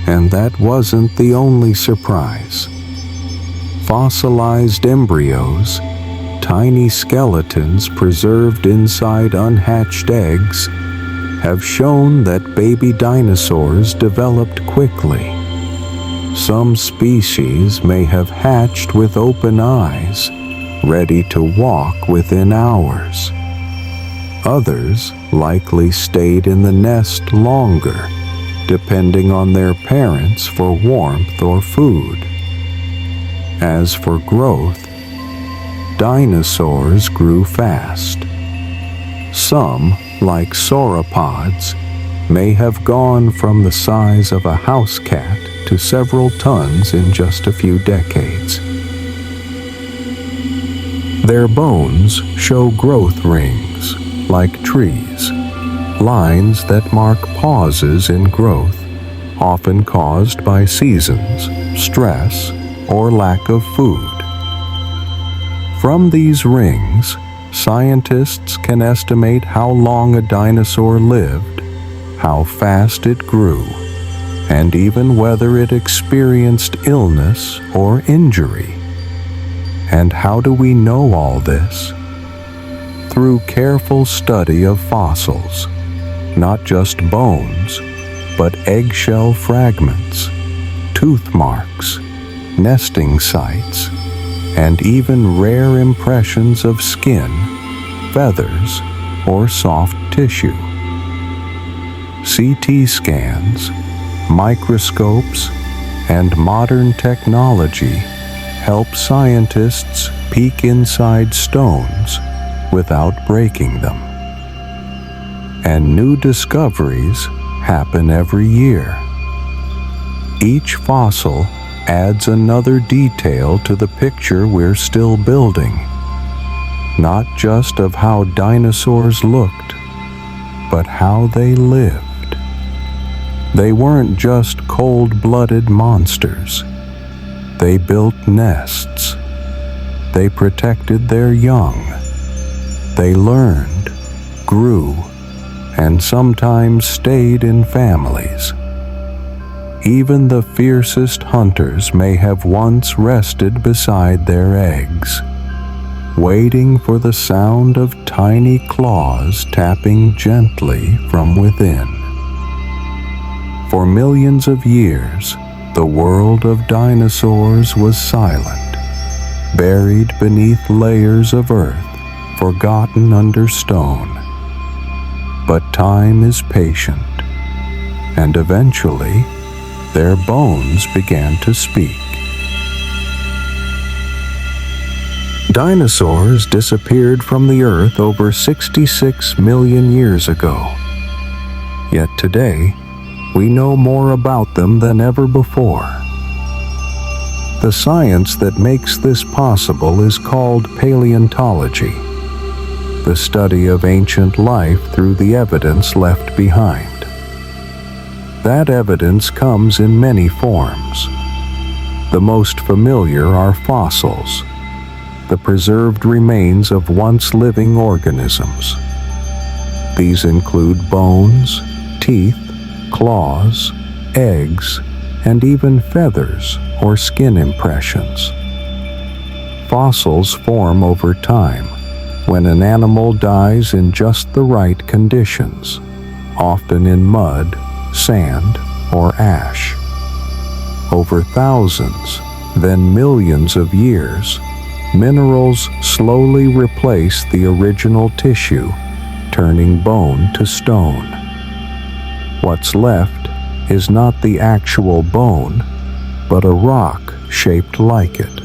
And that wasn't the only surprise. Fossilized embryos, tiny skeletons preserved inside unhatched eggs, have shown that baby dinosaurs developed quickly. Some species may have hatched with open eyes, ready to walk within hours. Others likely stayed in the nest longer, depending on their parents for warmth or food. As for growth, dinosaurs grew fast. Some, like sauropods, may have gone from the size of a house cat to several tons in just a few decades. Their bones show growth rings, like trees, lines that mark pauses in growth, often caused by seasons, stress, or lack of food. From these rings, scientists can estimate how long a dinosaur lived, how fast it grew, and even whether it experienced illness or injury. And how do we know all this? Through careful study of fossils, not just bones, but eggshell fragments, tooth marks, nesting sites, and even rare impressions of skin, feathers, or soft tissue. CT scans, microscopes, and modern technology help scientists peek inside stones without breaking them. And new discoveries happen every year. Each fossil adds another detail to the picture we're still building, not just of how dinosaurs looked, but how they lived. They weren't just cold-blooded monsters. They built nests. They protected their young. They learned, grew, and sometimes stayed in families. Even the fiercest hunters may have once rested beside their eggs, waiting for the sound of tiny claws tapping gently from within. For millions of years, the world of dinosaurs was silent, buried beneath layers of earth, forgotten under stone. But time is patient, and eventually, their bones began to speak. Dinosaurs disappeared from the earth over 66 million years ago. Yet today, we know more about them than ever before. The science that makes this possible is called paleontology, the study of ancient life through the evidence left behind. That evidence comes in many forms. The most familiar are fossils, the preserved remains of once living organisms. These include bones, teeth, claws, eggs, and even feathers or skin impressions. Fossils form over time when an animal dies in just the right conditions, often in mud, sand, or ash. Over thousands, then millions of years, minerals slowly replace the original tissue, turning bone to stone. What's left is not the actual bone, but a rock shaped like it,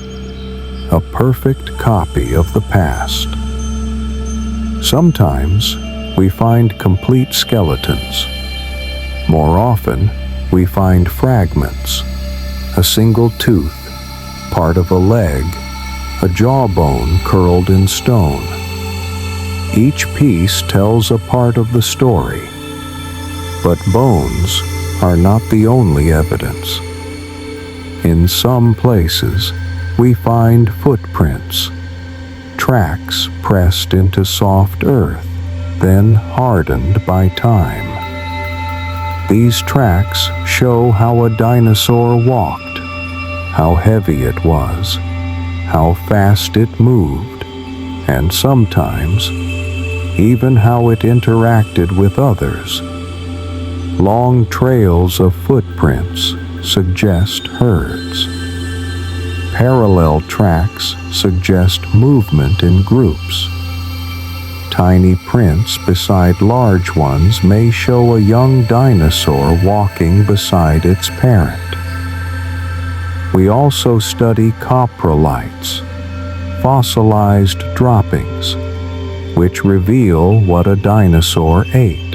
a perfect copy of the past. Sometimes we find complete skeletons. More often, we find fragments, a single tooth, part of a leg, a jawbone curled in stone. Each piece tells a part of the story, but bones are not the only evidence. In some places, we find footprints, tracks pressed into soft earth, then hardened by time. These tracks show how a dinosaur walked, how heavy it was, how fast it moved, and sometimes even how it interacted with others. Long trails of footprints suggest herds. Parallel tracks suggest movement in groups. Tiny prints beside large ones may show a young dinosaur walking beside its parent. We also study coprolites, fossilized droppings, which reveal what a dinosaur ate,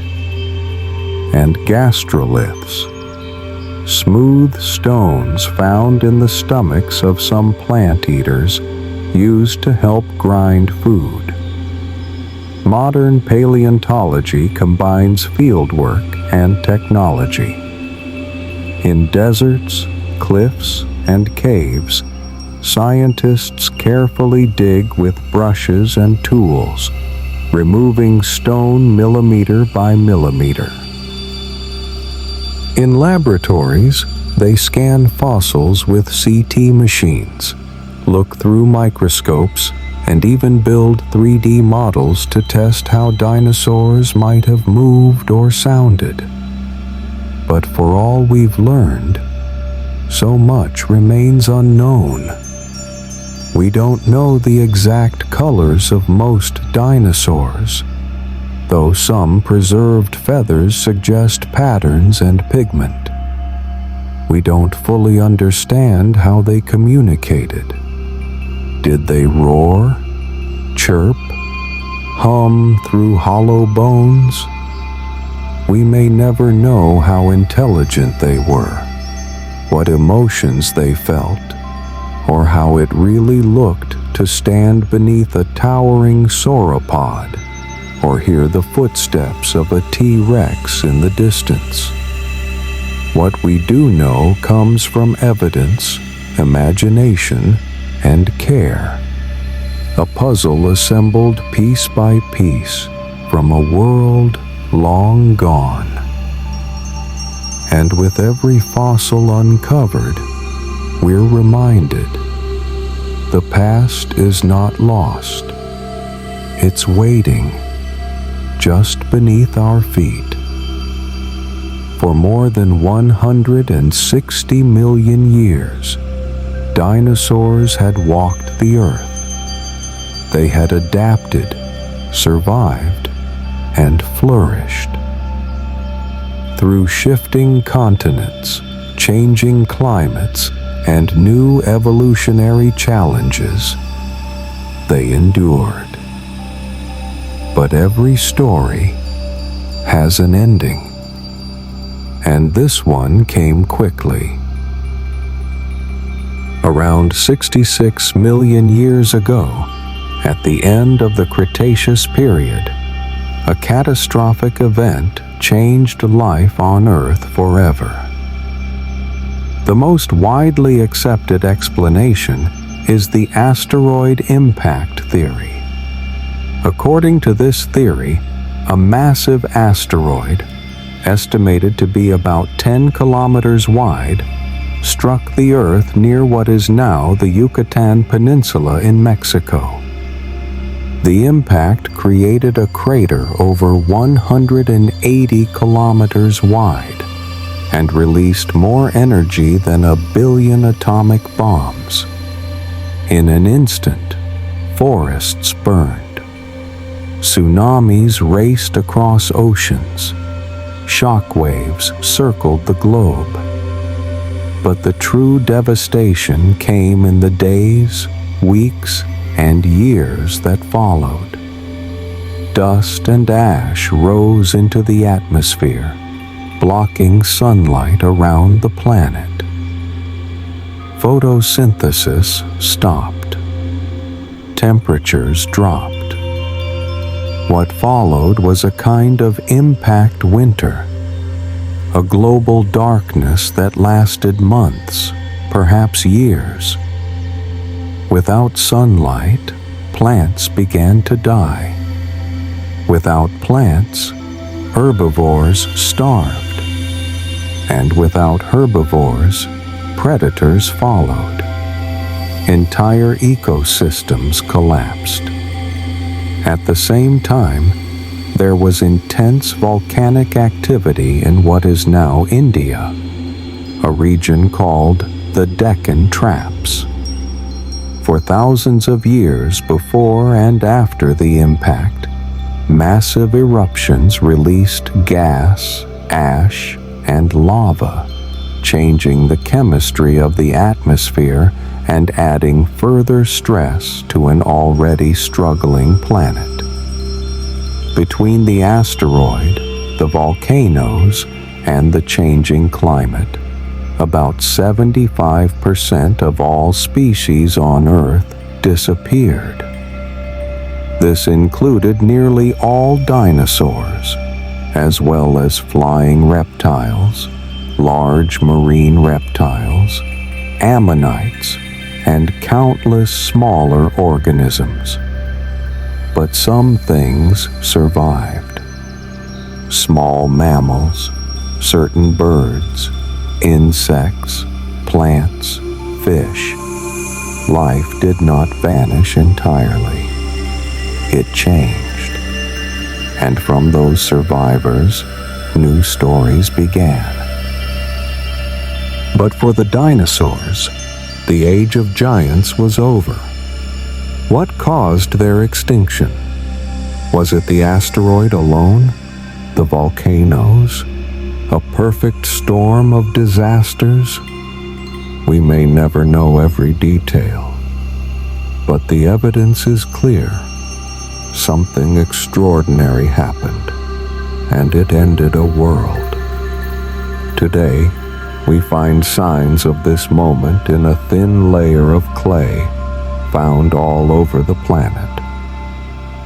and gastroliths, smooth stones found in the stomachs of some plant eaters used to help grind food. Modern paleontology combines fieldwork and technology. In deserts, cliffs, and caves, scientists carefully dig with brushes and tools, removing stone millimeter by millimeter. In laboratories, they scan fossils with CT machines, look through microscopes, and even build 3D models to test how dinosaurs might have moved or sounded. But for all we've learned, so much remains unknown. We don't know the exact colors of most dinosaurs, though some preserved feathers suggest patterns and pigment. We don't fully understand how they communicated. Did they roar, chirp, hum through hollow bones? We may never know how intelligent they were, what emotions they felt, or how it really looked to stand beneath a towering sauropod or hear the footsteps of a T-Rex in the distance. What we do know comes from evidence, imagination, and care. A puzzle assembled piece by piece from a world long gone. And with every fossil uncovered, we're reminded the past is not lost. It's waiting just beneath our feet. For more than 160 million years, dinosaurs had walked the earth. They had adapted, survived, and flourished. Through shifting continents, changing climates, and new evolutionary challenges, they endured. But every story has an ending, and this one came quickly. Around 66 million years ago, at the end of the Cretaceous period, a catastrophic event changed life on Earth forever. The most widely accepted explanation is the asteroid impact theory. According to this theory, a massive asteroid, estimated to be about 10 kilometers wide, struck the Earth near what is now the Yucatan Peninsula in Mexico. The impact created a crater over 180 kilometers wide and released more energy than 1 billion atomic bombs. In an instant, forests burned. Tsunamis raced across oceans. Shockwaves circled the globe. But the true devastation came in the days, weeks, and years that followed. Dust and ash rose into the atmosphere, blocking sunlight around the planet. Photosynthesis stopped. Temperatures dropped. What followed was a kind of impact winter, a global darkness that lasted months, perhaps years. Without sunlight, plants began to die. Without plants, herbivores starved. And without herbivores, predators followed. Entire ecosystems collapsed. At the same time, there was intense volcanic activity in what is now India, a region called the Deccan Traps. For thousands of years before and after the impact, massive eruptions released gas, ash, and lava, changing the chemistry of the atmosphere and adding further stress to an already struggling planet. Between the asteroid, the volcanoes, and the changing climate, about 75% of all species on Earth disappeared. This included nearly all dinosaurs, as well as flying reptiles, large marine reptiles, ammonites, and countless smaller organisms. But some things survived. Small mammals, certain birds, insects, plants, fish. Life did not vanish entirely. It changed. And from those survivors, new stories began. But for the dinosaurs, the age of giants was over. What caused their extinction? Was it the asteroid alone? The volcanoes? A perfect storm of disasters? We may never know every detail, but the evidence is clear. Something extraordinary happened, and it ended a world. Today, we find signs of this moment in a thin layer of clay found all over the planet.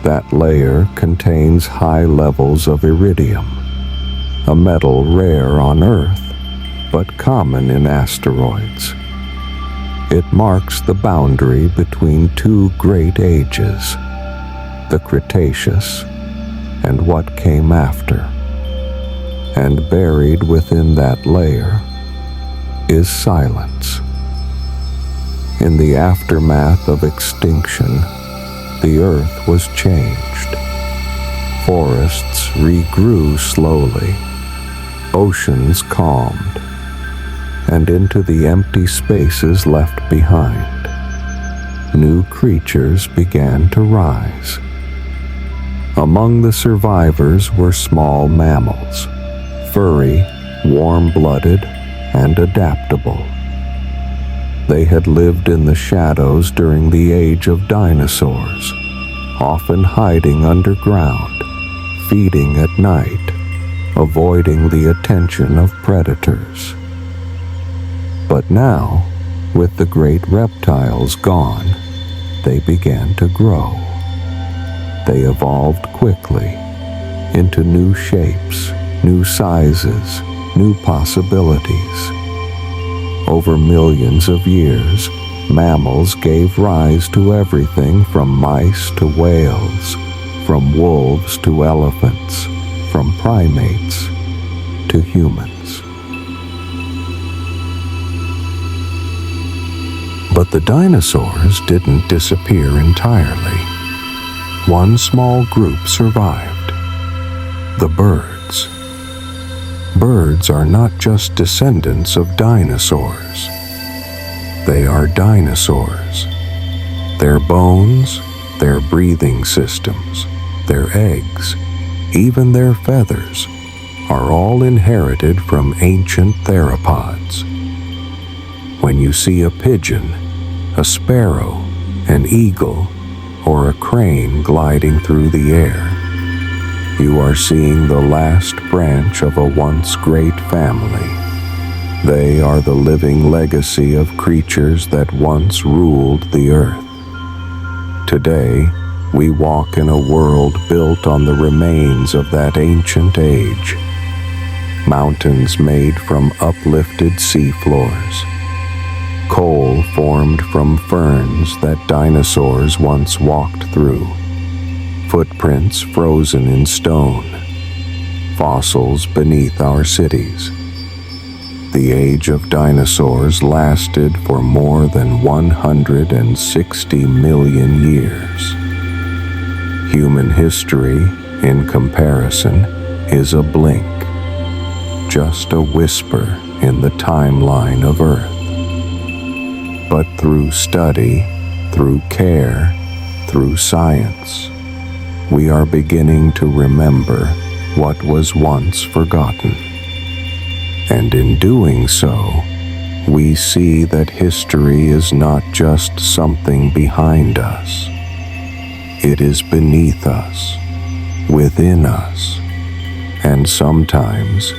That layer contains high levels of iridium, a metal rare on Earth, but common in asteroids. It marks the boundary between two great ages, the Cretaceous and what came after. And buried within that layer is silence. In the aftermath of extinction, the Earth was changed. Forests regrew slowly, oceans calmed, and into the empty spaces left behind, new creatures began to rise. Among the survivors were small mammals, furry, warm-blooded, and adaptable. They had lived in the shadows during the age of dinosaurs, often hiding underground, feeding at night, avoiding the attention of predators. But now, with the great reptiles gone, they began to grow. They evolved quickly into new shapes, new sizes, new possibilities. Over millions of years, mammals gave rise to everything from mice to whales, from wolves to elephants, from primates to humans. But the dinosaurs didn't disappear entirely. One small group survived: the birds. Birds are not just descendants of dinosaurs. They are dinosaurs. Their bones, their breathing systems, their eggs, even their feathers, are all inherited from ancient theropods. When you see a pigeon, a sparrow, an eagle, or a crane gliding through the air, you are seeing the last branch of a once great family. They are the living legacy of creatures that once ruled the earth. Today, we walk in a world built on the remains of that ancient age. Mountains made from uplifted seafloors. Coal formed from ferns that dinosaurs once walked through. Footprints frozen in stone. Fossils beneath our cities. The age of dinosaurs lasted for more than 160 million years. Human history, in comparison, is a blink, just a whisper in the timeline of Earth. But through study, through care, through science, we are beginning to remember what was once forgotten. And in doing so, we see that history is not just something behind us. It is beneath us, within us, and sometimes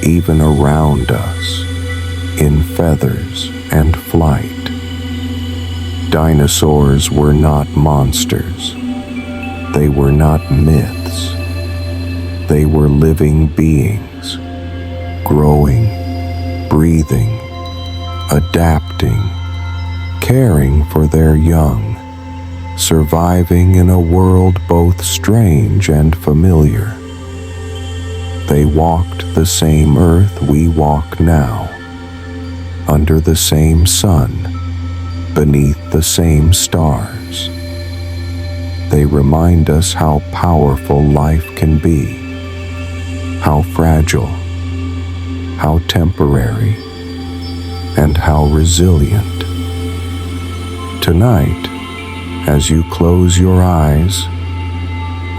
even around us, in feathers and flight. Dinosaurs were not monsters. They were not myths. They were living beings, growing, breathing, adapting, caring for their young, surviving in a world both strange and familiar. They walked the same earth we walk now, under the same sun, beneath the same stars. They remind us how powerful life can be, how fragile, how temporary, and how resilient. Tonight, as you close your eyes,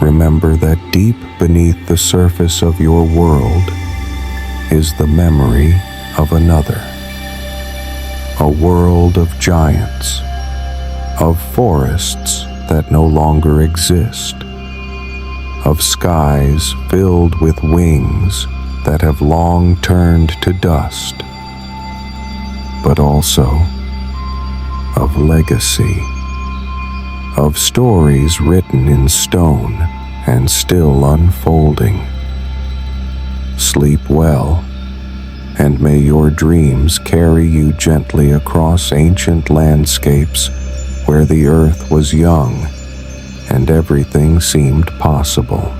remember that deep beneath the surface of your world is the memory of another. A world of giants, of forests that no longer exist, of skies filled with wings that have long turned to dust, but also of legacy, of stories written in stone and still unfolding. Sleep well, and may your dreams carry you gently across ancient landscapes where the earth was young and everything seemed possible.